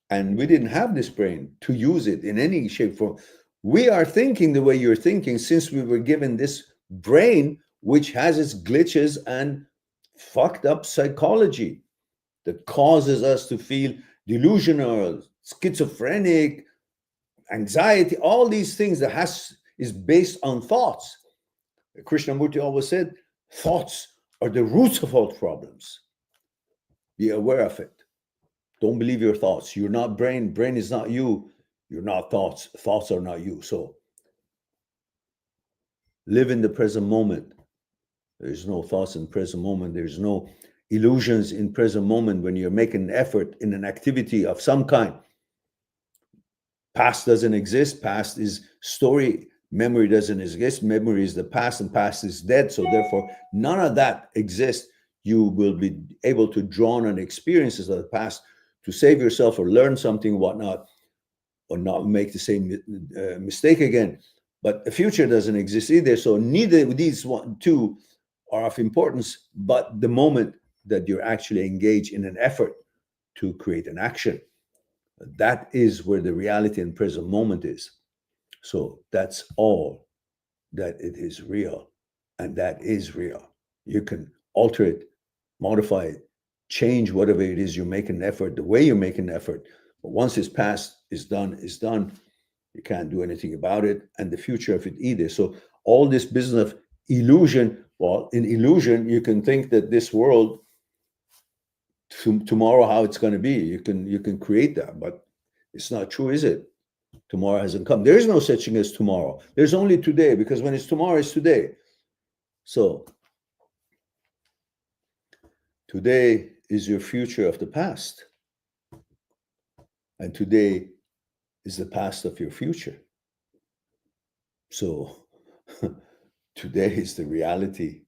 And we didn't have this brain to use it in any shape, form. We are thinking the way you're thinking since we were given this brain, which has its glitches and fucked up psychology that causes us to feel delusional, schizophrenic, anxiety, all these things that is based on thoughts. Krishnamurti always said, thoughts are the roots of all problems. Be aware of it. Don't believe your thoughts. You're not brain. Brain is not you. You're not thoughts. Thoughts are not you. So live in the present moment. There's no thoughts in present moment. There's no illusions in present moment when you're making an effort in an activity of some kind. Past doesn't exist. Past is story. Memory doesn't exist. Memory is the past, and past is dead. So therefore, none of that exists. You will be able to draw on experiences of the past to save yourself or learn something, whatnot, or not make the same mistake again. But the future doesn't exist either. So neither of these two are of importance, but the moment that you're actually engaged in an effort to create an action, that is where the reality and present moment is. So that's all that it is real, and that is real. You can alter it, modify it, change whatever it is you're making an effort, the way you're making an effort. But once it's past, it's done, it's done. You can't do anything about it, and the future of it either. So all this business of illusion, well, in illusion, you can think that this world tomorrow, how it's going to be, you can create that, but it's not true, is it? Tomorrow hasn't come. There is no such thing as tomorrow. There's only today, because when it's tomorrow, it's today. So today is your future of the past, and today is the past of your future. So today is the reality,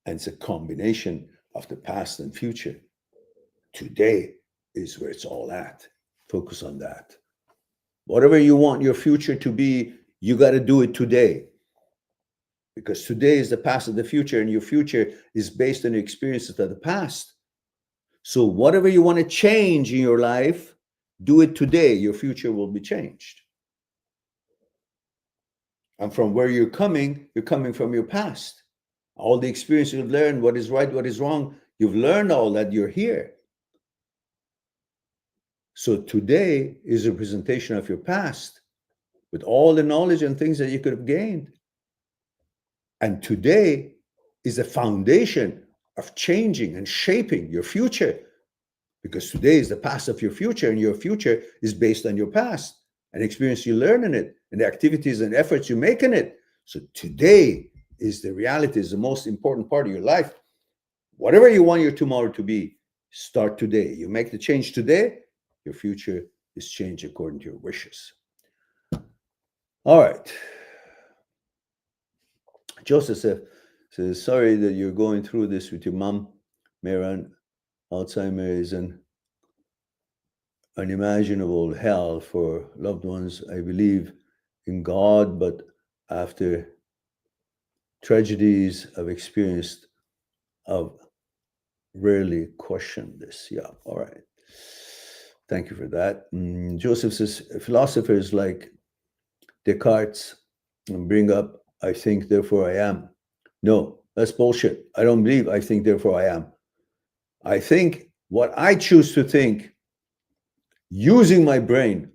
and it's a combination of the past and future. Today is where it's all at. Focus on that. Whatever you want your future to be, you got to do it today. Because today is the past of the future, and your future is based on the experiences of the past. So whatever you want to change in your life, do it today. Your future will be changed. And from where you're coming from your past. All the experience you've learned, what is right, what is wrong, you've learned all that, you're here. So today is a representation of your past with all the knowledge and things that you could have gained. And today is the foundation of changing and shaping your future, because today is the past of your future, and your future is based on your past and experience you learn in it and the activities and efforts you make in it. So today is the reality, is the most important part of your life. Whatever you want your tomorrow to be, start today. You make the change today, your future is changed according to your wishes. All right. Joseph says, sorry that you're going through this with your mom, Mehran. Alzheimer's is an unimaginable hell for loved ones. I believe in God, but after tragedies I've experienced, I've rarely questioned this. Yeah, all right. Thank you for that. Joseph says, philosophers like Descartes bring up, I think, therefore I am. No, that's bullshit. I don't believe I think, therefore I am. I think what I choose to think using my brain,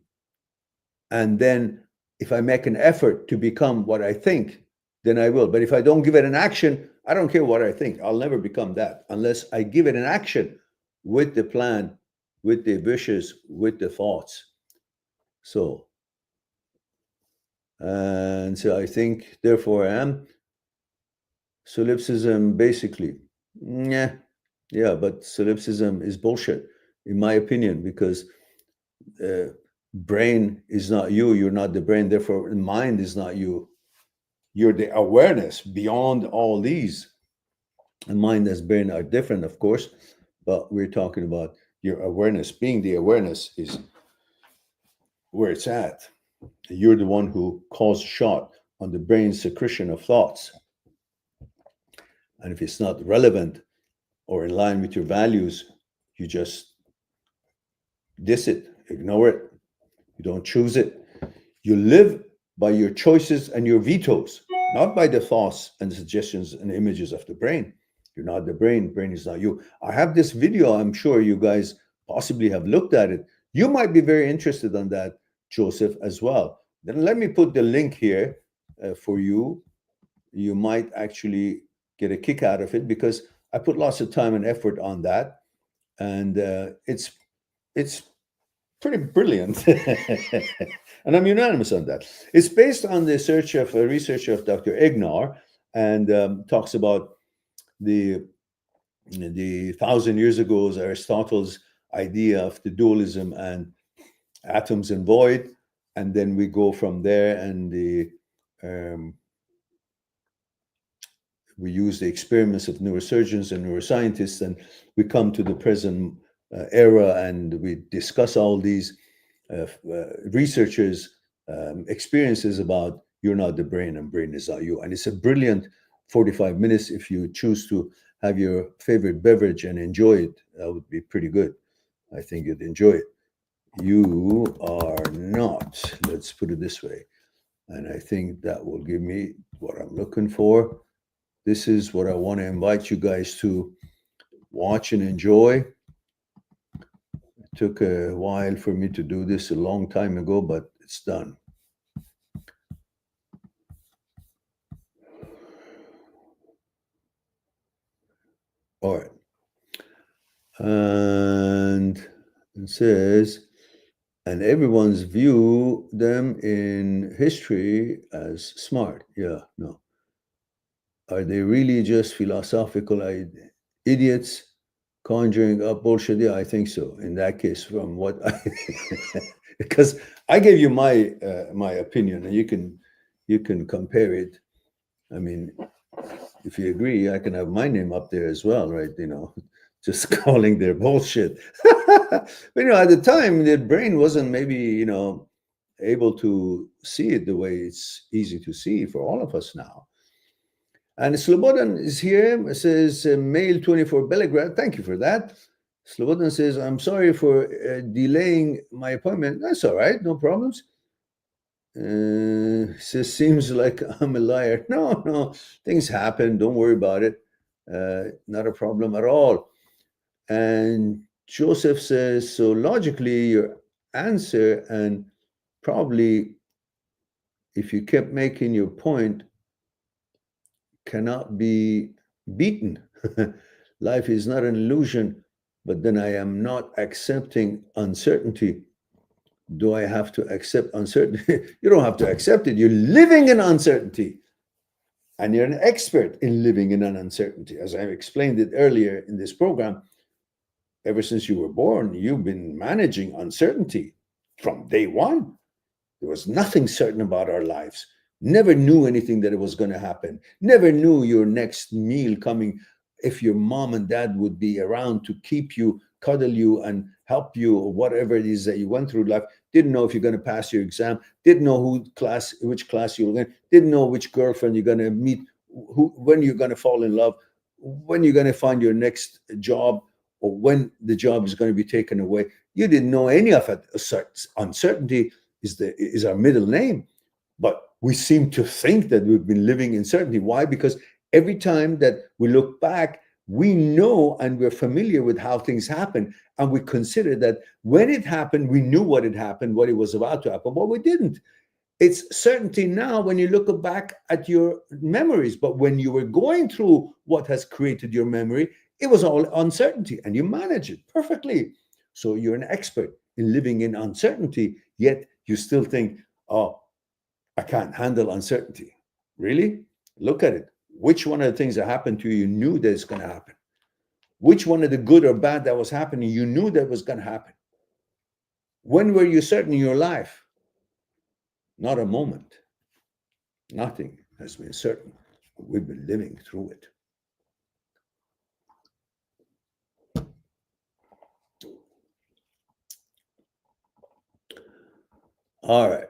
and then if I make an effort to become what I think, then I will. But if I don't give it an action, I don't care what I think. I'll never become that unless I give it an action with the plan, with the wishes, with the thoughts. So, and so I think, therefore I am. Solipsism, basically, yeah, but solipsism is bullshit, in my opinion, because brain is not you. You're not the brain. Therefore, mind is not you. You're the awareness beyond all these. And mind and brain are different, of course, but we're talking about your awareness. Being the awareness is where it's at. You're the one who calls a shot on the brain's secretion of thoughts. And if it's not relevant or in line with your values, you just diss it, ignore it. You don't choose it. You live by your choices and your vetoes, not by the thoughts and suggestions and images of the brain. You're not the brain. Brain is not you. I have this video. I'm sure you guys possibly have looked at it. You might be very interested in that, Joseph, as well. Then let me put the link here for you. You might actually get a kick out of it, because I put lots of time and effort on that, and it's pretty brilliant. And I'm unanimous on that. It's based on the research of Dr. Egnar, and talks about the 1,000 years ago Aristotle's idea of the dualism and atoms and void, and then we go from there, and we use the experiments of neurosurgeons and neuroscientists, and we come to the present era, and we discuss all these researchers' experiences about you're not the brain and brain is not you. And it's a brilliant 45 minutes. If you choose to have your favorite beverage and enjoy it, that would be pretty good. I think you'd enjoy it. You are not, let's put it this way. And I think that will give me what I'm looking for. This is what I want to invite you guys to watch and enjoy. It took a while for me to do this, a long time ago, but it's done. All right. And it says, and everyone's view them in history as smart. Yeah, no. Are they really just philosophical idiots conjuring up bullshit? Yeah, I think so. In that case, from what I, because I gave you my my opinion, and you can compare it. I mean, if you agree, I can have my name up there as well, right? You know, just calling their bullshit. But you know, at the time, their brain wasn't maybe, you know, able to see it the way it's easy to see for all of us now. And Slobodan is here. It says, Mail 24 Belgrade. Thank you for that. Slobodan says, I'm sorry for delaying my appointment. That's all right. No problems. Says, seems like I'm a liar. No, no. Things happen. Don't worry about it. Not a problem at all. And Joseph says, so logically, your answer, and probably if you kept making your point, cannot be beaten. Life is not an illusion, but then I am not accepting uncertainty. Do I have to accept uncertainty? You don't have to accept it. You're living in uncertainty. And you're an expert in living in an uncertainty. As I explained it earlier in this program, ever since you were born, you've been managing uncertainty from day one. There was nothing certain about our lives. Never knew anything that it was going to happen. Never knew your next meal coming, if your mom and dad would be around to keep you, cuddle you, and help you, or whatever it is that you went through life. Didn't know if you're going to pass your exam. Didn't know which class you were in. Didn't know which girlfriend you're going to meet, when you're going to fall in love, when you're going to find your next job, or when the job is going to be taken away. You didn't know any of it. Uncertainty is our middle name. But we seem to think that we've been living in certainty. Why? Because every time that we look back, we know and we're familiar with how things happen. And we consider that when it happened, we knew what had happened, what it was about to happen, but we didn't. It's certainty now when you look back at your memories. But when you were going through what has created your memory, it was all uncertainty, and you manage it perfectly. So you're an expert in living in uncertainty, yet you still think, oh, I can't handle uncertainty. Really? Look at it. Which one of the things that happened to you, you knew that it's going to happen? Which one of the good or bad that was happening, you knew that was going to happen? When were you certain in your life? Not a moment. Nothing has been certain. We've been living through it. All right.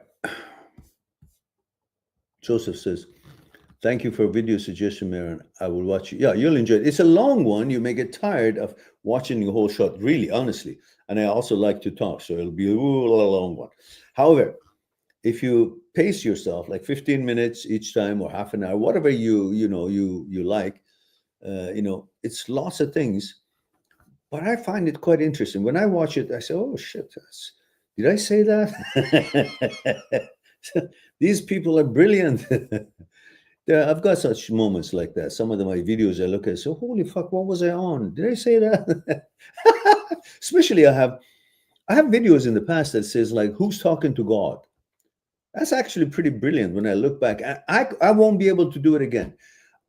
Joseph says, thank you for a video suggestion, Marin. I will watch it. Yeah, you'll enjoy it. It's a long one. You may get tired of watching the whole shot, really, honestly. And I also like to talk, so it'll be a long one. However, if you pace yourself like 15 minutes each time, or half an hour, whatever you like, it's lots of things. But I find it quite interesting. When I watch it, I say, oh, shit, did I say that? These people are brilliant. I've got such moments like that. Some of my videos I look at, so holy fuck, what was I on? Did I say that? Especially I have videos in the past that says like, who's talking to God? That's actually pretty brilliant when I look back. I won't be able to do it again.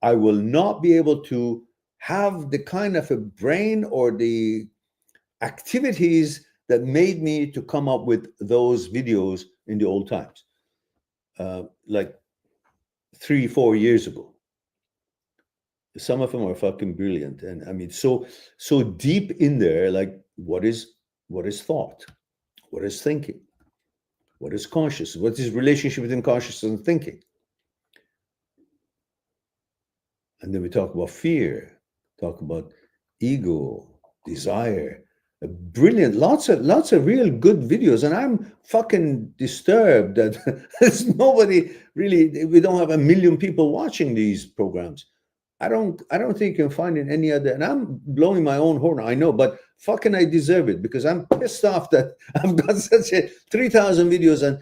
I will not be able to have the kind of a brain or the activities that made me to come up with those videos in the old times, like 3-4 years ago. Some of them are fucking brilliant, and I mean, so deep in there. Like, what is thought? What is thinking? What is conscious? What is relationship between consciousness and thinking? And then we talk about fear, talk about ego, desire. Brilliant, lots of real good videos, and I'm fucking disturbed that there's nobody really. We don't have 1 million people watching these programs. I don't think you can find it any other. And I'm blowing my own horn, I know, but fucking I deserve it, because I'm pissed off that I've got such a 3,000 videos and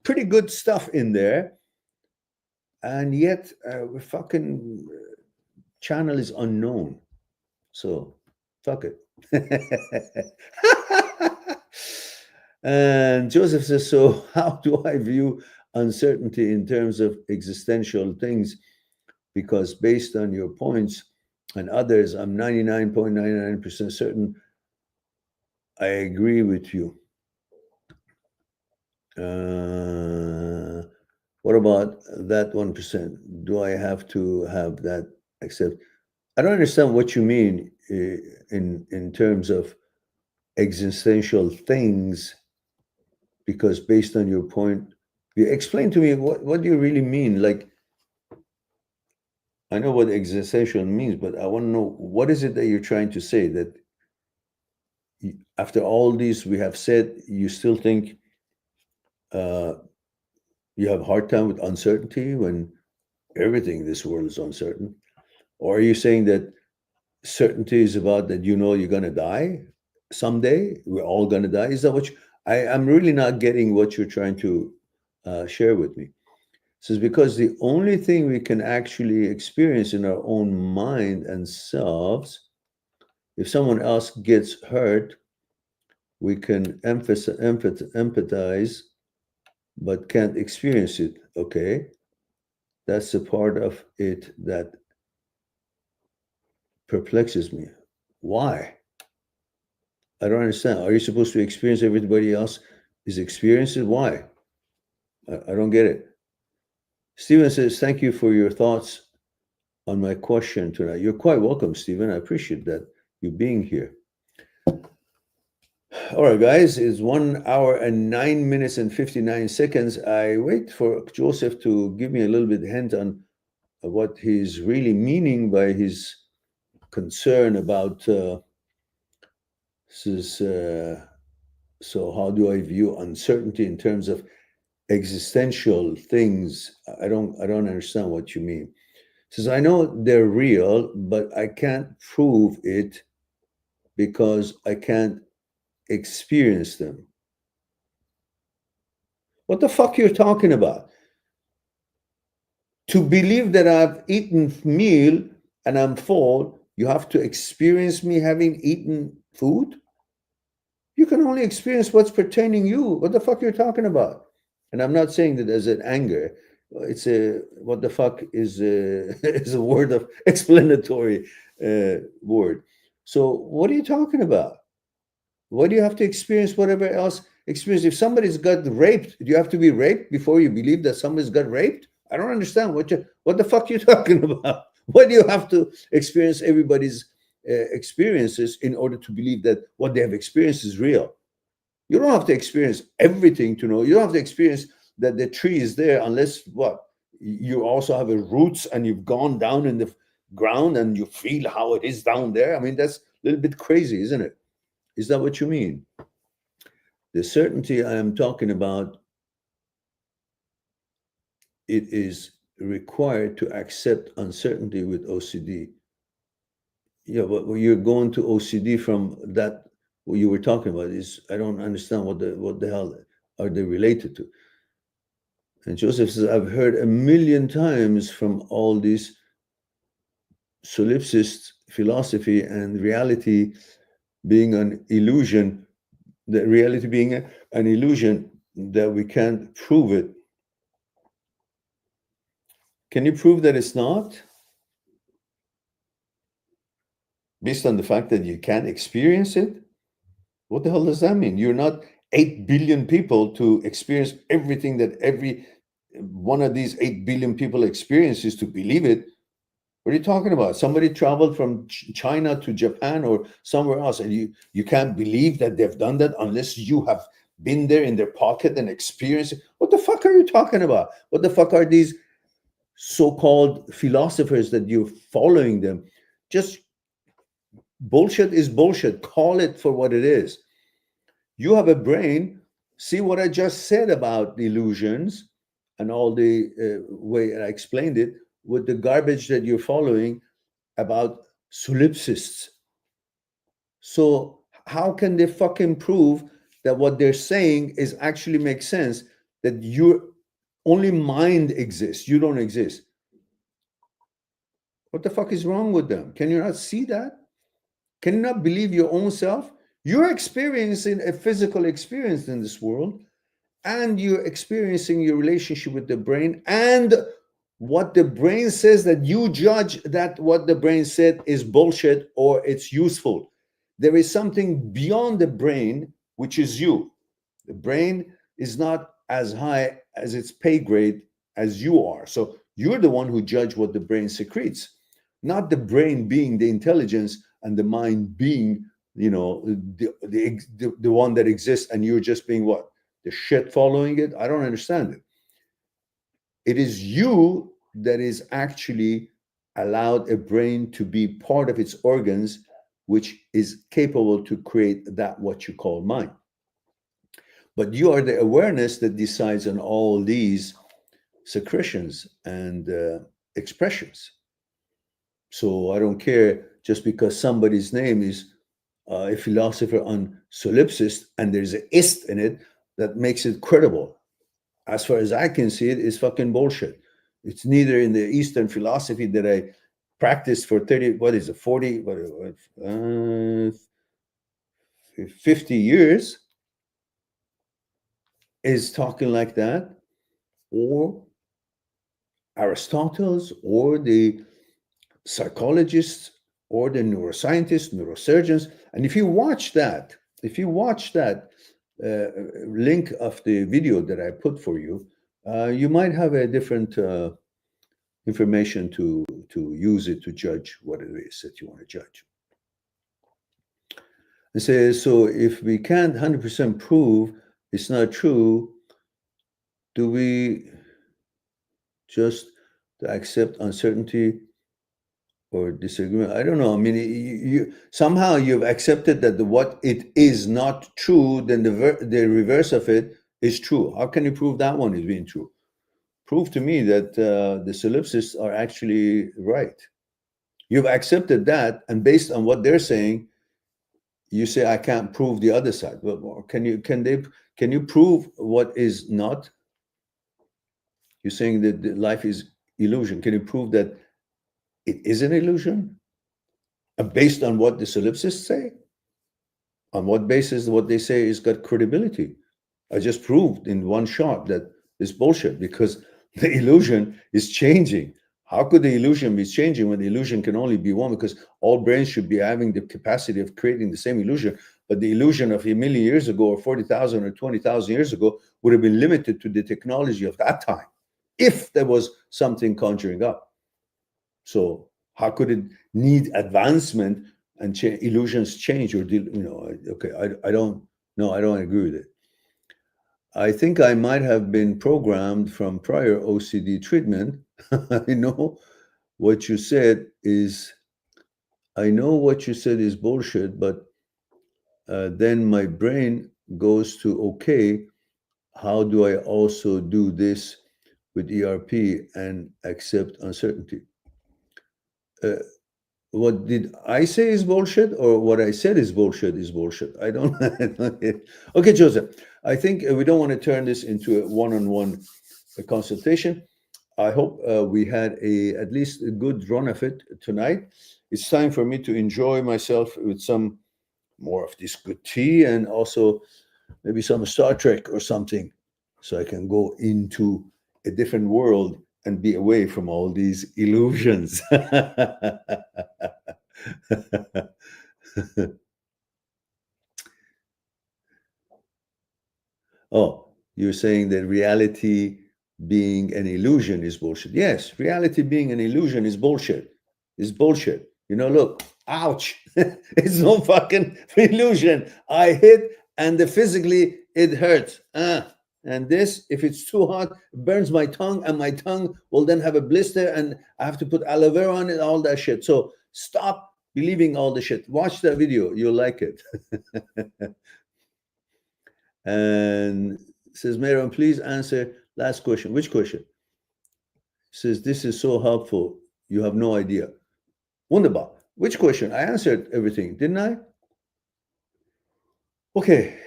pretty good stuff in there, and yet fucking channel is unknown. So fuck it. And Joseph says, so how do I view uncertainty in terms of existential things? Because based on your points and others, I'm 99.99% certain I agree with you. What about that 1%? Do I have to have that accept? I don't understand what you mean in terms of existential things, because based on your point, you explain to me what do you really mean? Like, I know what existential means, but I want to know, what is it that you're trying to say? That after all these we have said, you still think you have a hard time with uncertainty when everything in this world is uncertain? Or are you saying that certainty is about that you're going to die someday? We're all going to die. Is that what I'm really not getting what you're trying to share with me. So it's because the only thing we can actually experience in our own mind and selves, if someone else gets hurt, we can empathize, but can't experience it. Okay, that's the part of it that perplexes me. Why? I don't understand. Are you supposed to experience everybody else is experiencing? Why? I don't get it. Stephen says, thank you for your thoughts on my question tonight. You're quite welcome, Stephen. I appreciate that you being here. All right, guys, it's 1 hour and 9 minutes and 59 seconds. I wait for Joseph to give me a little bit hint on what he's really meaning by his concern about so how do I view uncertainty in terms of existential things? I don't understand what you mean. Says, I know they're real, but I can't prove it because I can't experience them. What the fuck you're talking about? To believe that I've eaten meal and I'm full, you have to experience me having eaten food? You can only experience what's pertaining you. What the fuck you're talking about? And I'm not saying that as an anger. It's a what the fuck is is a word of explanatory word. So what are you talking about? Why do you have to experience whatever else experience? If somebody's got raped, do you have to be raped before you believe that somebody's got raped? I don't understand what the fuck you're talking about. Why do you have to experience everybody's experiences in order to believe that what they have experienced is real? You don't have to experience everything to know. You don't have to experience that the tree is there unless what? You also have a roots and you've gone down in the ground and you feel how it is down there. I mean, that's a little bit crazy, isn't it? Is that what you mean? The certainty I am talking about, it is required to accept uncertainty with OCD. Yeah, but you're going to OCD from that, what you were talking about is, I don't understand what the hell are they related to? And Joseph says, I've heard 1,000,000 times from all these solipsist philosophy and reality being an illusion, the reality being an illusion, that we can't prove it. Can you prove that it's not? Based on the fact that you can't experience it? What the hell does that mean? You're not 8 billion people to experience everything that every one of these 8 billion people experiences to believe it. What are you talking about? Somebody traveled from China to Japan or somewhere else, and you can't believe that they've done that unless you have been there in their pocket and experienced it. What the fuck are you talking about? What the fuck are these so-called philosophers that you're following them? Just bullshit is bullshit. Call it for what it is. You have a brain. See what I just said about the illusions and all the way I explained it with the garbage that you're following about solipsists. So how can they fucking prove that what they're saying is actually makes sense, that your only mind exists, you don't exist? What the fuck is wrong with them? Can you not see that? Can you not believe your own self? You're experiencing a physical experience in this world, and you're experiencing your relationship with the brain, and what the brain says, that you judge that what the brain said is bullshit or it's useful. There is something beyond the brain, which is you. The brain is not as high as its pay grade as you are. So you're the one who judge what the brain secretes, not the brain being the intelligence and the mind being, the one that exists, and you're just being what? The shit following it? I don't understand it. It is you that is actually allowed a brain to be part of its organs, which is capable to create that what you call mind. But you are the awareness that decides on all these secretions and expressions. So I don't care just because somebody's name is a philosopher on solipsist and there's an ist in it that makes it credible. As far as I can see it, is fucking bullshit. It's neither in the Eastern philosophy that I practiced for 30, what is it, 40, 50 years is talking like that, or Aristotle's, or the psychologists, or the neuroscientists, neurosurgeons. And if you watch that link of the video that I put for you, you might have a different information to use it to judge what it is that you want to judge. It says, so if we can't 100% prove it's not true, do we just accept uncertainty or disagreement? I don't know. I mean, you somehow you've accepted that what it is not true, then the reverse of it is true. How can you prove that one is being true? Prove to me that the solipsists are actually right. You've accepted that, and based on what they're saying, you say I can't prove the other side. Well, can you prove what is not? You're saying that life is illusion. Can you prove that it is an illusion? Based on what the solipsists say? On what basis what they say is got credibility? I just proved in one shot that it's bullshit because the illusion is changing. How could the illusion be changing when the illusion can only be one? Because all brains should be having the capacity of creating the same illusion. But the illusion of a million years ago, or 40,000 or 20,000 years ago, would have been limited to the technology of that time, if there was something conjuring up. So how could it need advancement and illusions change? Or okay, I don't agree with it. I think I might have been programmed from prior OCD treatment. I know what you said is bullshit, but then my brain goes to, okay, how do I also do this with ERP and accept uncertainty? What did I say is bullshit, or what I said is bullshit is bullshit? I don't. Okay, Joseph, I think we don't want to turn this into a one-on-one consultation. I hope we had at least a good run of it tonight. It's time for me to enjoy myself with some more of this good tea, and also maybe some Star Trek or something, so I can go into a different world and be away from all these illusions. Oh, you're saying that reality being an illusion is bullshit. Yes, reality being an illusion is bullshit. Is bullshit. Look, ouch. It's no fucking illusion. I hit and physically it hurts. And this, if it's too hot, burns my tongue, and my tongue will then have a blister, and I have to put aloe vera on it, all that shit. So stop believing all the shit. Watch that video. You'll like it. And says, Meron, please answer last question. Which question? Says, this is so helpful. You have no idea. Wunderbar. Which question? I answered everything, didn't I? Okay.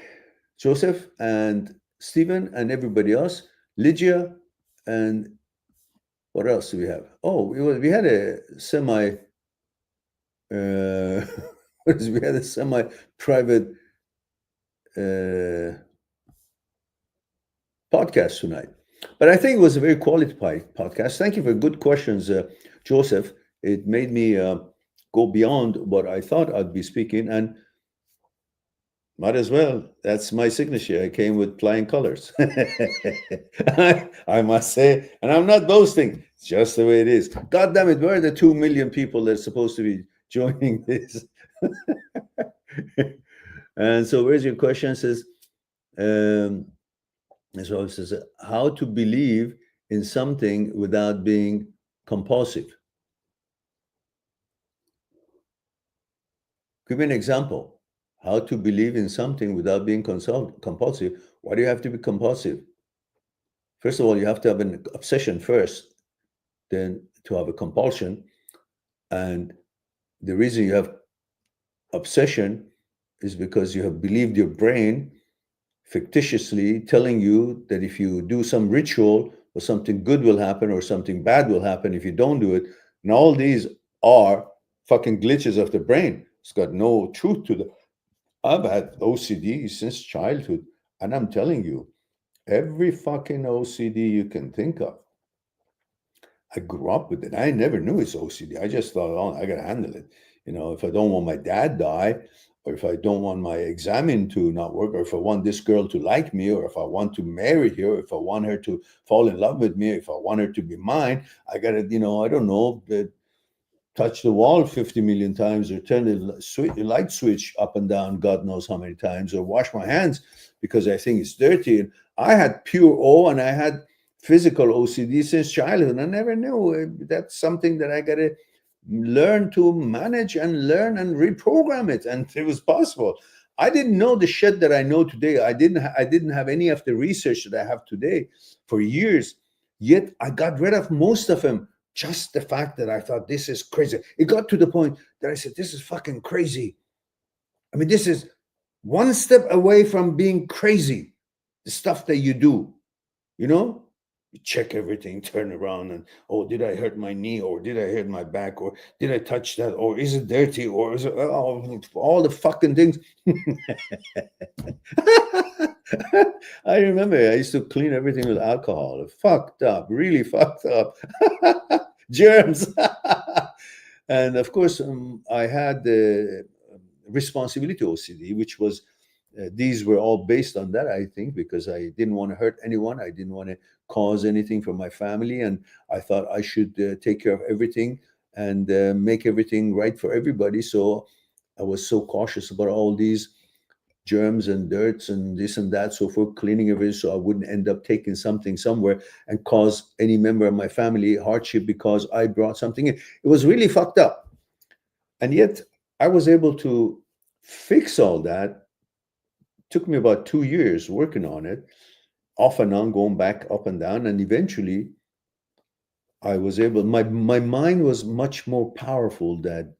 Joseph and Stephen and everybody else. Lygia and what else do we have? Oh, we had a semi we had a semi-private podcast tonight. But I think it was a very quality podcast. Thank you for good questions, Joseph. It made me go beyond what I thought I'd be speaking, and might as well. That's my signature. I came with flying colors. I must say, and I'm not boasting. It's just the way it is. God damn it, where are the 2 million people that are supposed to be joining this? And so where's your question? It says, so it says, how to believe in something without being compulsive. Give me an example. How to believe in something without being compulsive. Why do you have to be compulsive? First of all, you have to have an obsession first, then to have a compulsion. And the reason you have obsession is because you have believed your brain fictitiously telling you that if you do some ritual or something good will happen or something bad will happen if you don't do it. And all these are fucking glitches of the brain. It's got no truth to them. I've had OCD since childhood, and I'm telling you, every fucking OCD you can think of, I grew up with it. I never knew it's OCD. I just thought, oh, I gotta handle it. If I don't want my dad die, or if I don't want my examen to not work, or if I want this girl to like me, or if I want to marry her, or if I want her to fall in love with me, if I want her to be mine, I gotta, I don't know, touch the wall 50 million times, or turn the light switch up and down God knows how many times, or wash my hands because I think it's dirty. And I had pure O, and I had physical OCD since childhood. I never knew. That's something that I got to learn to manage and learn and reprogram it. And it was possible. I didn't know the shit that I know today. I didn't have any of the research that I have today for years. Yet I got rid of most of them. Just the fact that I thought this is crazy. It got to the point that I said, this is fucking crazy. I mean, this is one step away from being crazy. The stuff that you do, you check everything, turn around, and, oh, did I hurt my knee, or did I hurt my back, or did I touch that, or is it dirty, or is it, all the fucking things. I remember I used to clean everything with alcohol. Fucked up, really fucked up. Germs. And of course, I had the responsibility OCD, which was, these were all based on that, I think, because I didn't want to hurt anyone. I didn't want to cause anything for my family. And I thought I should take care of everything and make everything right for everybody. So I was so cautious about all these germs and dirts and this and that, so forth, cleaning everything, so I wouldn't end up taking something somewhere and cause any member of my family hardship because I brought something in. It was really fucked up. And yet I was able to fix all that. It took me about 2 years working on it, off and on, going back up and down. And eventually I was able, my mind was much more powerful than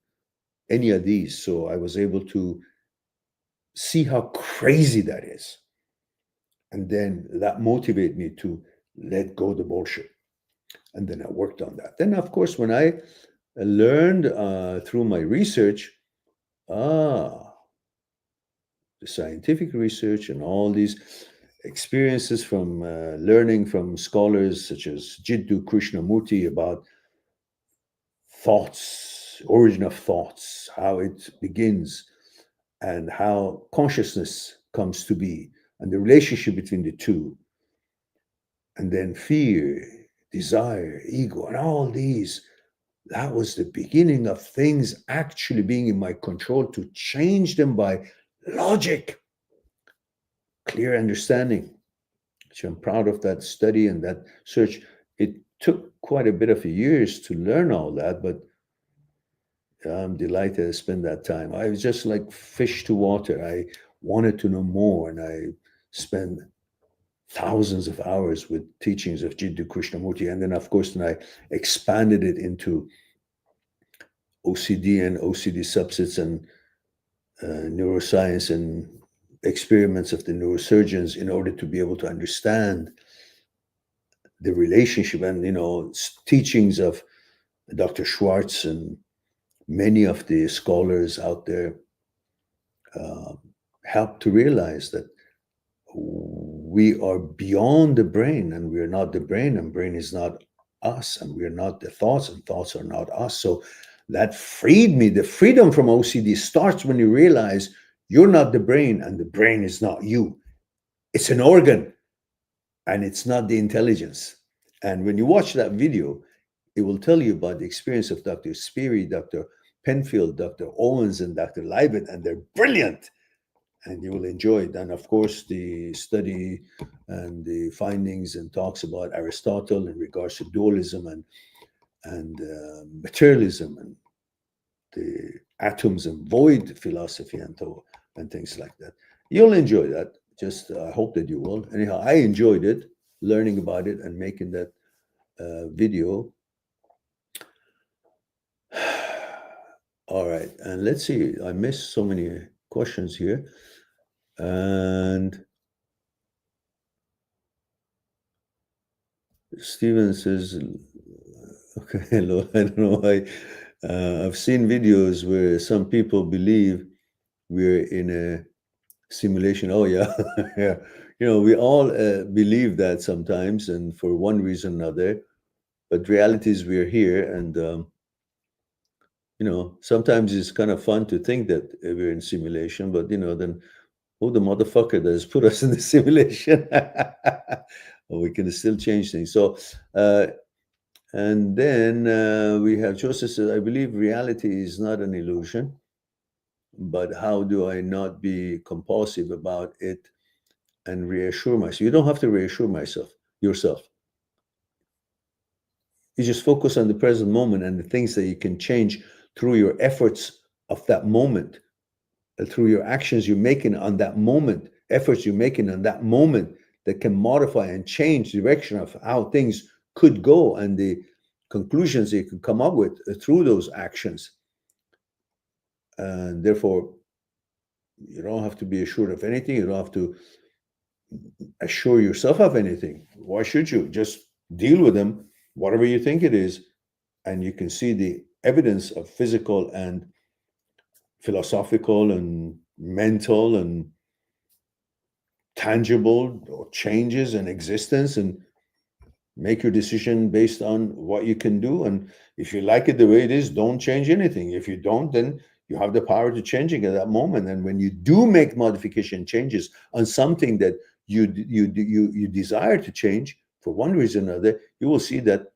any of these. So I was able to see how crazy that is. And then that motivated me to let go the bullshit. And then I worked on that. Then, of course, when I learned through my research, the scientific research and all these experiences from learning from scholars such as Jiddu Krishnamurti about thoughts, origin of thoughts, how it begins, and how consciousness comes to be, and the relationship between the two, and then fear, desire, ego, and all these. That was the beginning of things actually being in my control to change them by logic, clear understanding. So I'm proud of that study and that search. It took quite a bit of years to learn all that, but I'm delighted to spend that time. I was just like fish to water. I wanted to know more, and I spent thousands of hours with teachings of Jiddu Krishnamurti. And then, of course, then I expanded it into OCD and OCD subsets and neuroscience and experiments of the neurosurgeons in order to be able to understand the relationship and, teachings of Dr. Schwartz and many of the scholars out there help to realize that we are beyond the brain, and we are not the brain, and brain is not us, and we are not the thoughts, and thoughts are not us. So that freed me. The freedom from OCD starts when you realize you're not the brain, and the brain is not you. It's an organ, and it's not the intelligence. And when you watch that video, it will tell you about the experience of Dr. Speary, Dr. Penfield, Dr. Owens, and Dr. Leibet, and they're brilliant. And you will enjoy it. And of course, the study and the findings and talks about Aristotle in regards to dualism and materialism and the atoms and void philosophy and things like that. You'll enjoy that. Just I hope that you will. Anyhow, I enjoyed it, learning about it and making that video. All right, and let's see. I missed so many questions here. And Steven says, okay, hello, I don't know why. I've seen videos where some people believe we're in a simulation. Oh, yeah. Yeah. We all believe that sometimes, and for one reason or another. But reality is we're here, and, sometimes it's kind of fun to think that we're in simulation, but, then who the motherfucker that has put us in the simulation? Well, we can still change things. So, and then we have Joseph says, I believe reality is not an illusion, but how do I not be compulsive about it and reassure myself? You don't have to reassure yourself. You just focus on the present moment and the things that you can change through your efforts of that moment, through your actions you're making on that moment, efforts you're making on that moment that can modify and change the direction of how things could go and the conclusions you can come up with through those actions. And therefore, you don't have to be assured of anything. You don't have to assure yourself of anything. Why should you? Just deal with them, whatever you think it is, and you can see the evidence of physical and philosophical and mental and tangible or changes in existence, and make your decision based on what you can do. And if you like it the way it is, don't change anything. If you don't, then you have the power to change it at that moment. And when you do make modification changes on something that you desire to change for one reason or another, you will see that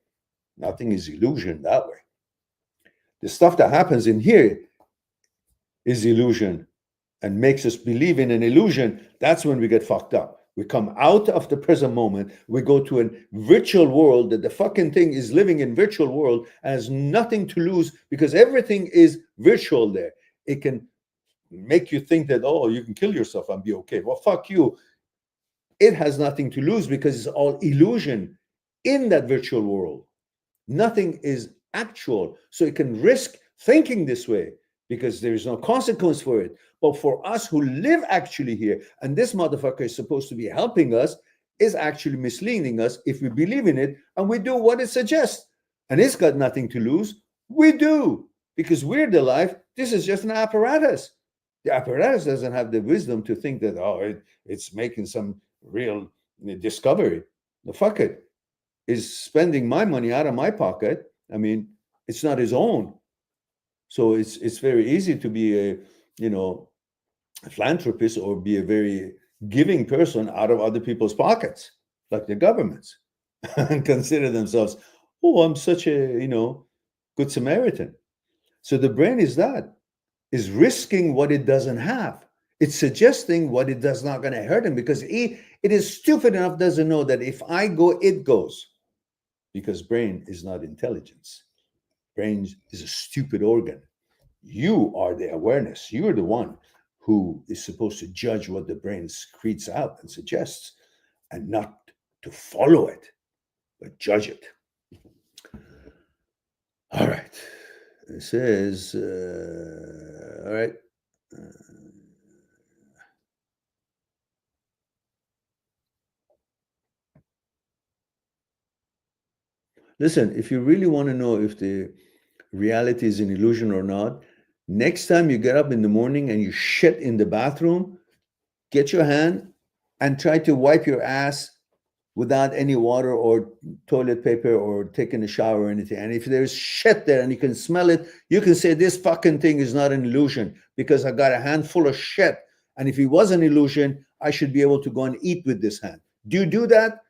nothing is illusion that way. The stuff that happens in here is illusion and makes us believe in an illusion. That's when we get fucked up. We come out of the present moment. We go to a virtual world that the fucking thing is living in virtual world, has nothing to lose because everything is virtual there. It can make you think that, oh, you can kill yourself and be okay. Well, fuck you. It has nothing to lose because it's all illusion in that virtual world. Nothing is actual. So it can risk thinking this way because there is no consequence for it. But for us who live actually here, and this motherfucker is supposed to be helping us, is actually misleading us if we believe in it and we do what it suggests. And it's got nothing to lose. We do, because we're the life. This is just an apparatus. The apparatus doesn't have the wisdom to think that, oh, it's making some real discovery. No, fuck it. Is spending my money out of my pocket. I mean, it's not his own. So it's very easy to be a philanthropist or be a very giving person out of other people's pockets, like the governments, and consider themselves, oh, I'm such a, good Samaritan. So the brain is risking what it doesn't have. It's suggesting what it does not going to hurt him, because it is stupid enough, doesn't know that if I go, it goes. Because brain is not intelligence. Brain is a stupid organ. You are the awareness. You're the one who is supposed to judge what the brain secretes out and suggests, and not to follow it, but judge it. All right. It says, all right. Listen, if you really want to know if the reality is an illusion or not, next time you get up in the morning and you shit in the bathroom, get your hand and try to wipe your ass without any water or toilet paper or taking a shower or anything. And if there's shit there and you can smell it, you can say this fucking thing is not an illusion because I got a handful of shit. And if it was an illusion, I should be able to go and eat with this hand. Do you do that?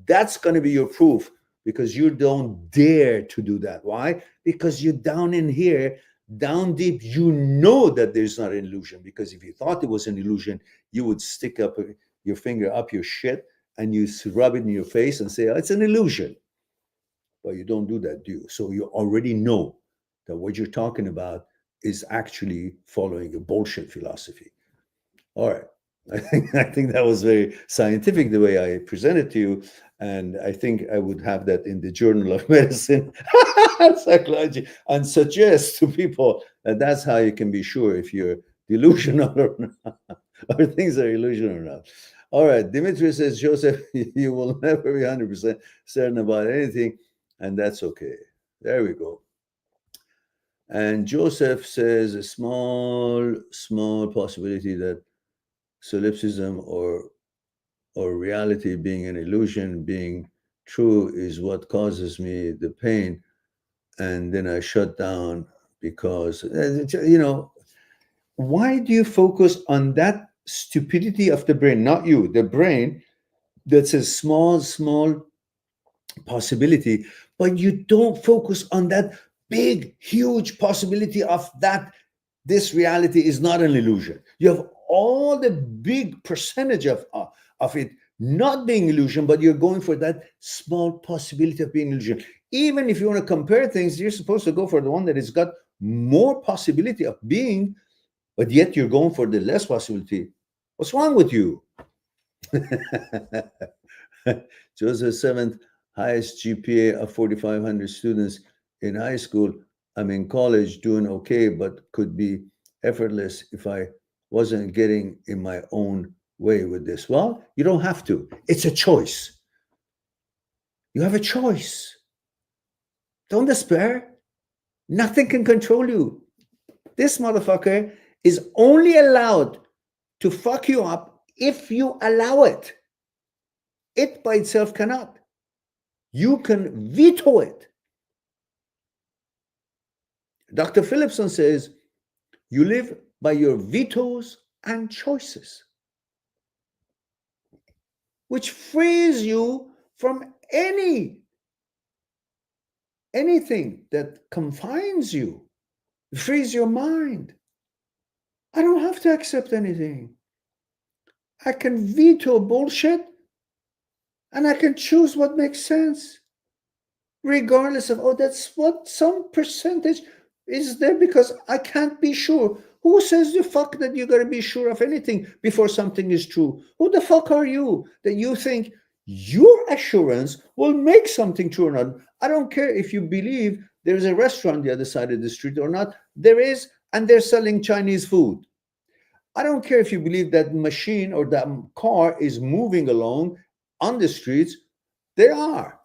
That's going to be your proof, because you don't dare to do that. Why? Because you're down in here, down deep, you know that there's not an illusion. Because if you thought it was an illusion, you would stick up your finger up your shit and you rub it in your face and say, oh, it's an illusion. But you don't do that, do you? So you already know that what you're talking about is actually following a bullshit philosophy. All right. I think that was very scientific the way I presented to you. And I think I would have that in the Journal of Medicine Psychology, and suggest to people that that's how you can be sure if you're delusional or not, or things are illusion or not. All right. Dimitri says, Joseph, you will never be 100% certain about anything, and that's okay. There we go. And Joseph says a small possibility that solipsism or reality being an illusion, being true, is what causes me the pain. And then I shut down because, why do you focus on that stupidity of the brain? Not you, the brain, that's a small possibility, but you don't focus on that big, huge possibility of that this reality is not an illusion. You have all the big percentage of it not being illusion, but you're going for that small possibility of being illusion. Even if you want to compare things, you're supposed to go for the one that has got more possibility of being, but yet you're going for the less possibility. What's wrong with you? Joseph, seventh highest GPA of 4,500 students in high school. I'm in college doing okay, but could be effortless if I wasn't getting in my own way with this. Well, you don't have to. It's a choice. You have a choice. Don't despair. Nothing can control you. This motherfucker is only allowed to fuck you up if you allow it. It by itself cannot. You can veto it. Dr. Phillipson says, you live by your vetoes and choices, which frees you from anything that confines you. It frees your mind. I don't have to accept anything. I can veto bullshit and I can choose what makes sense, regardless of, oh, that's what some percentage is there, because I can't be sure. Who says the fuck that you gotta be sure of anything before something is true? Who the fuck are you that you think your assurance will make something true or not? I don't care if you believe there's a restaurant the other side of the street or not. There is, and they're selling Chinese food. I don't care if you believe that machine or that car is moving along on the streets. They are.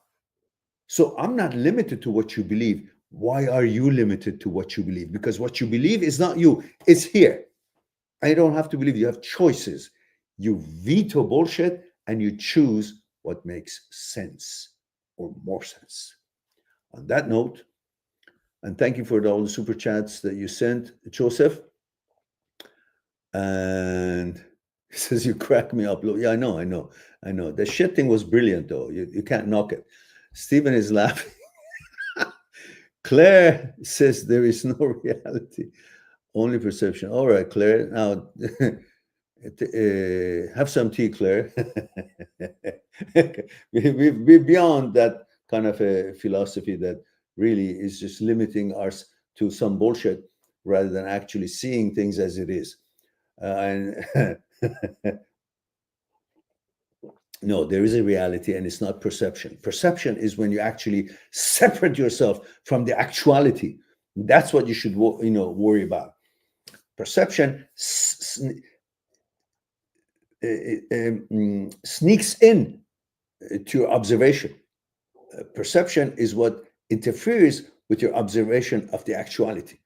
So I'm not limited to what you believe. Why are you limited to what you believe? Because what you believe is not you, it's here. I don't have to believe. You have choices. You veto bullshit and you choose what makes sense or more sense. On that note, and thank you for all the super chats that you sent, Joseph. And says, you crack me up. Yeah, I know. The shit thing was brilliant, though. You can't knock it. Stephen is laughing. Claire says there is no reality, only perception. All right, Claire. Now, have some tea, Claire. We're beyond that kind of a philosophy that really is just limiting us to some bullshit rather than actually seeing things as it is. And no, there is a reality, and it's not perception. Perception is when you actually separate yourself from the actuality. That's what you should worry about. Perception sneaks in to your observation. Perception is what interferes with your observation of the actuality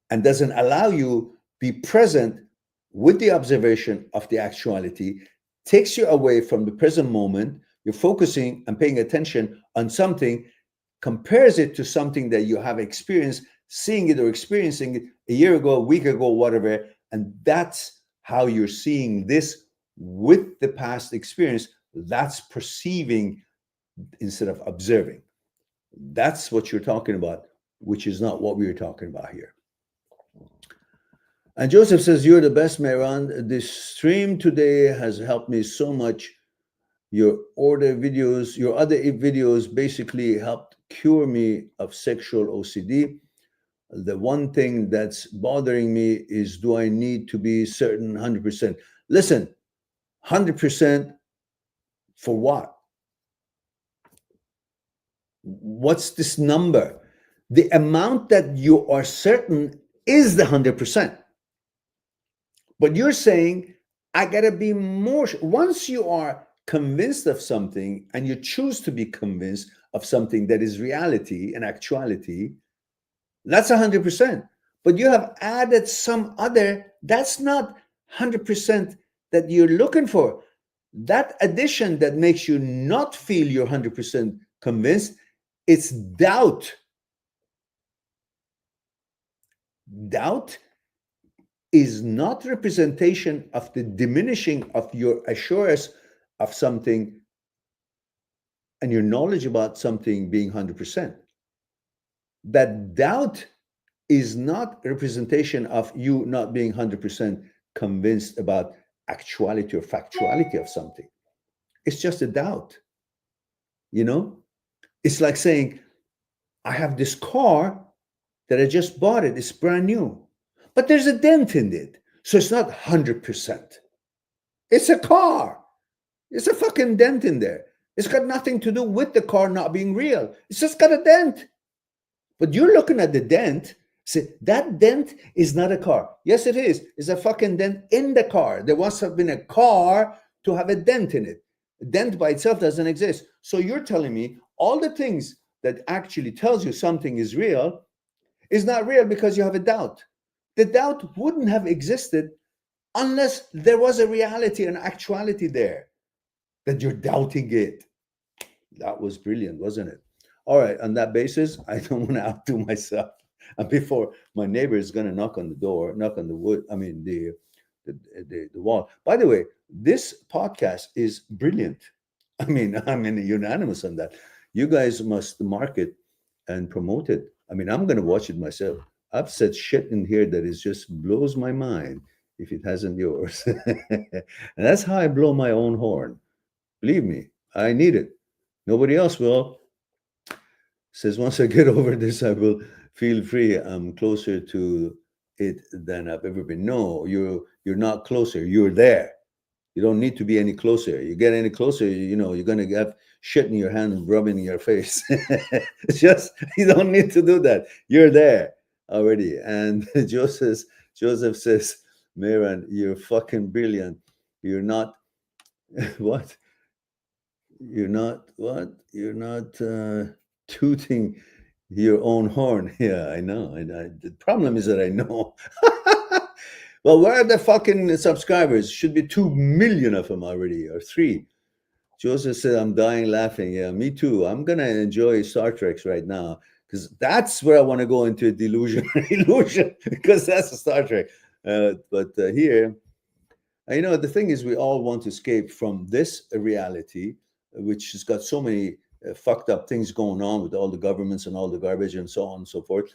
and doesn't allow you be present with the observation of the actuality, takes you away from the present moment. You're focusing and paying attention on something, compares it to something that you have experienced, seeing it or experiencing it a year ago, a week ago, whatever, and that's how you're seeing this with the past experience. That's perceiving instead of observing. That's what you're talking about, which is not what we were talking about here. And Joseph says, you're the best, Mehran. This stream today has helped me so much. Your other videos basically helped cure me of sexual OCD. The one thing that's bothering me is, do I need to be certain 100%? Listen, 100% for what? What's this number? The amount that you are certain is the 100%. But you're saying, I gotta be more. Once you are convinced of something and you choose to be convinced of something that is reality and actuality, that's 100%. But you have added some other, that's not 100% that you're looking for. That addition that makes you not feel you're 100% convinced, it's doubt. Doubt is not representation of the diminishing of your assurance of something and your knowledge about something being 100%. That doubt is not a representation of you not being 100% convinced about actuality or factuality of something. It's just a doubt. It's like saying, I have this car that I just bought it. It's brand new, but there's a dent in it. So it's not 100%. It's a car. It's a fucking dent in there. It's got nothing to do with the car not being real. It's just got a dent. But you're looking at the dent, say, that dent is not a car. Yes, it is. It's a fucking dent in the car. There must have been a car to have a dent in it. A dent by itself doesn't exist. So you're telling me all the things that actually tells you something is real is not real because you have a doubt. The doubt wouldn't have existed unless there was a reality and actuality there that you're doubting it. That was brilliant, wasn't it? All right, on that basis, I don't want to outdo myself. And before my neighbor is going to knock on the door, knock on the wood, the wall. By the way, this podcast is brilliant. I'm unanimous on that. You guys must market and promote it. I'm going to watch it myself. I've said shit in here that is just blows my mind if it hasn't yours. And that's how I blow my own horn. Believe me, I need it. Nobody else will. Says, once I get over this, I will feel free. I'm closer to it than I've ever been. No, you're not closer. You're there. You don't need to be any closer. You get any closer, you're going to have shit in your hand and rubbing in your face. It's just, you don't need to do that. You're there already. And Joseph says, Mehran, you're fucking brilliant. You're not, what? You're not, what? You're not tooting your own horn. Yeah, I know. The problem is that I know. Well, where are the fucking subscribers? Should be 2 million of them already, or 3. Joseph said, I'm dying laughing. Yeah, me too. I'm going to enjoy Star Trek right now because that's where I want to go into a delusion, illusion, because that's a Star Trek. But here, You know, the thing is, we all want to escape from this reality, which has got so many fucked up things going on with all the governments and all the garbage and so on and so forth,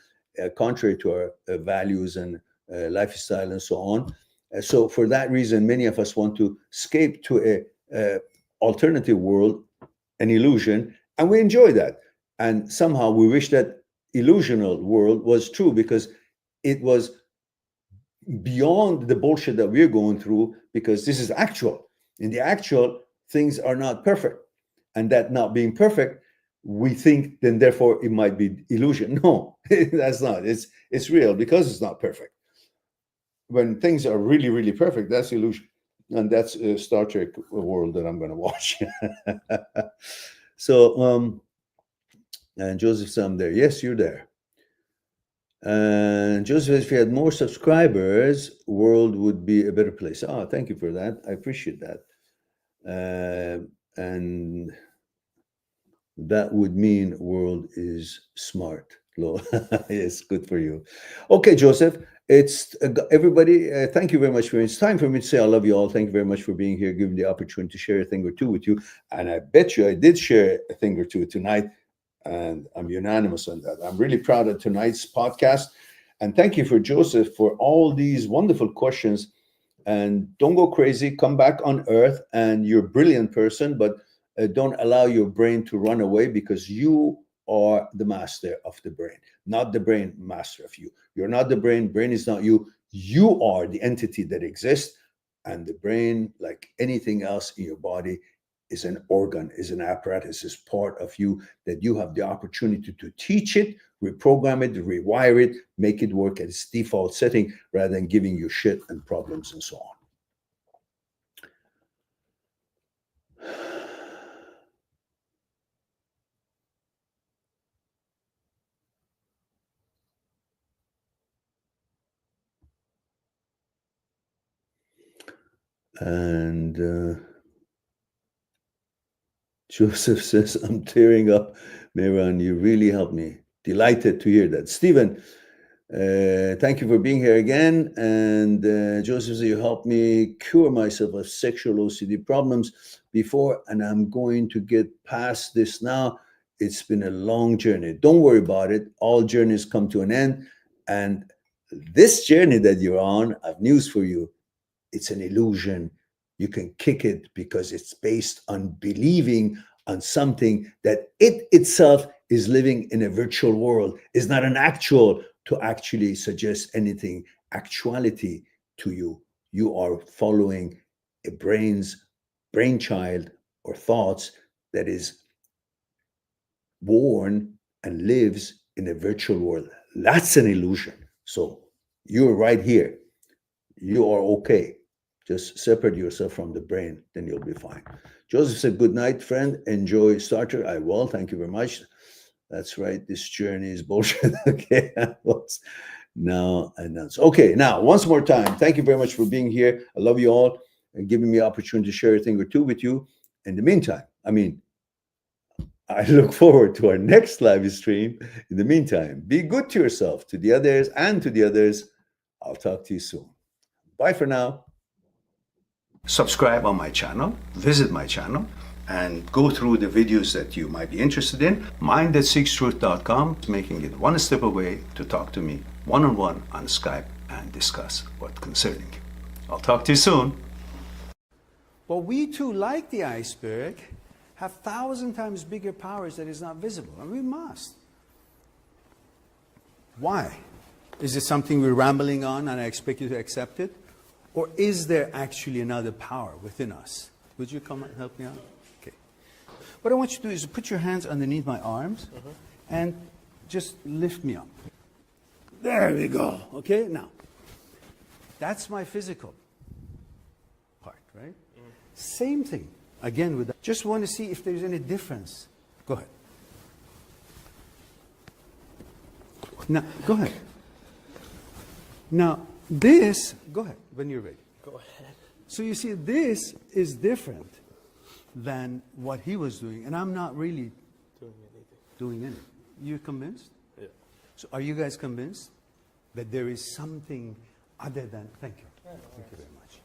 contrary to our values and lifestyle and so on. So for that reason, many of us want to escape to a alternative world, an illusion, and we enjoy that. And somehow we wish that illusional world was true, because it was beyond the bullshit that we're going through, because this is actual. In the actual, things are not perfect. And that not being perfect, we think then therefore it might be illusion. No, that's not. It's real because it's not perfect. When things are really, really perfect, that's illusion. And that's a Star Trek world that I'm going to watch. So, and Joseph said, I'm there. Yes, you're there. And Joseph, if you had more subscribers, world would be a better place. Oh, thank you for that. I appreciate that. And that would mean world is smart. Yes, good for you. Okay, Joseph, it's everybody. Thank you very much for it. It's time for me to say I love you all. Thank you very much for being here, giving the opportunity to share a thing or two with you. And I bet you I did share a thing or two tonight. And I'm unanimous on that. I'm really proud of tonight's podcast. And thank you for Joseph for all these wonderful questions. And don't go crazy. Come back on earth. And you're a brilliant person, but don't allow your brain to run away, because you are the master of the brain, not the brain master of you. You're not the brain. Brain is not you. You are the entity that exists. And the brain, like anything else in your body, is an organ, is an apparatus, is part of you, that you have the opportunity to teach it, reprogram it, rewire it, make it work at its default setting, rather than giving you shit and problems and so on. And Joseph says, I'm tearing up. Mehran, you really helped me. Delighted to hear that. Stephen, thank you for being here again. And Joseph says, you helped me cure myself of sexual OCD problems before, and I'm going to get past this now. It's been a long journey. Don't worry about it. All journeys come to an end. And this journey that you're on, I have news for you. It's an illusion. You can kick it, because it's based on believing on something that it itself is living in a virtual world, is not an actual to actually suggest anything actuality to you. You are following a brainchild or thoughts that is born and lives in a virtual world. That's an illusion. So you're right here. You are okay. Just separate yourself from the brain, then you'll be fine. Joseph said, good night, friend. Enjoy Starter. I will. Thank you very much. That's right. This journey is bullshit. Okay. Now announce. Okay. Now, once more time, thank you very much for being here. I love you all and giving me the opportunity to share a thing or two with you. In the meantime, I look forward to our next live stream. In the meantime, be good to yourself, to the others, and to the others. I'll talk to you soon. Bye for now. Subscribe on my channel, visit my channel, and go through the videos that you might be interested in. Mind@seekstruth.com, making it one step away to talk to me one-on-one on Skype and discuss what concerning you. I'll talk to you soon. Well, we too, like the iceberg, have 1,000 times bigger powers that is not visible, and we must. Why? Is it something we're rambling on and I expect you to accept it? Or is there actually another power within us? Would you come and help me out? Okay. What I want you to do is put your hands underneath my arms and just lift me up. There we go. Okay, now, that's my physical part, right? Same thing, again, with that. Just want to see if there's any difference. Go ahead. Now, go ahead. Now, this, go ahead, when you're ready. Go ahead. So you see, this is different than what he was doing, and I'm not really doing anything. You convinced? Yeah. So are you guys convinced that there is something other than, thank you. Yeah, no Thank you very much.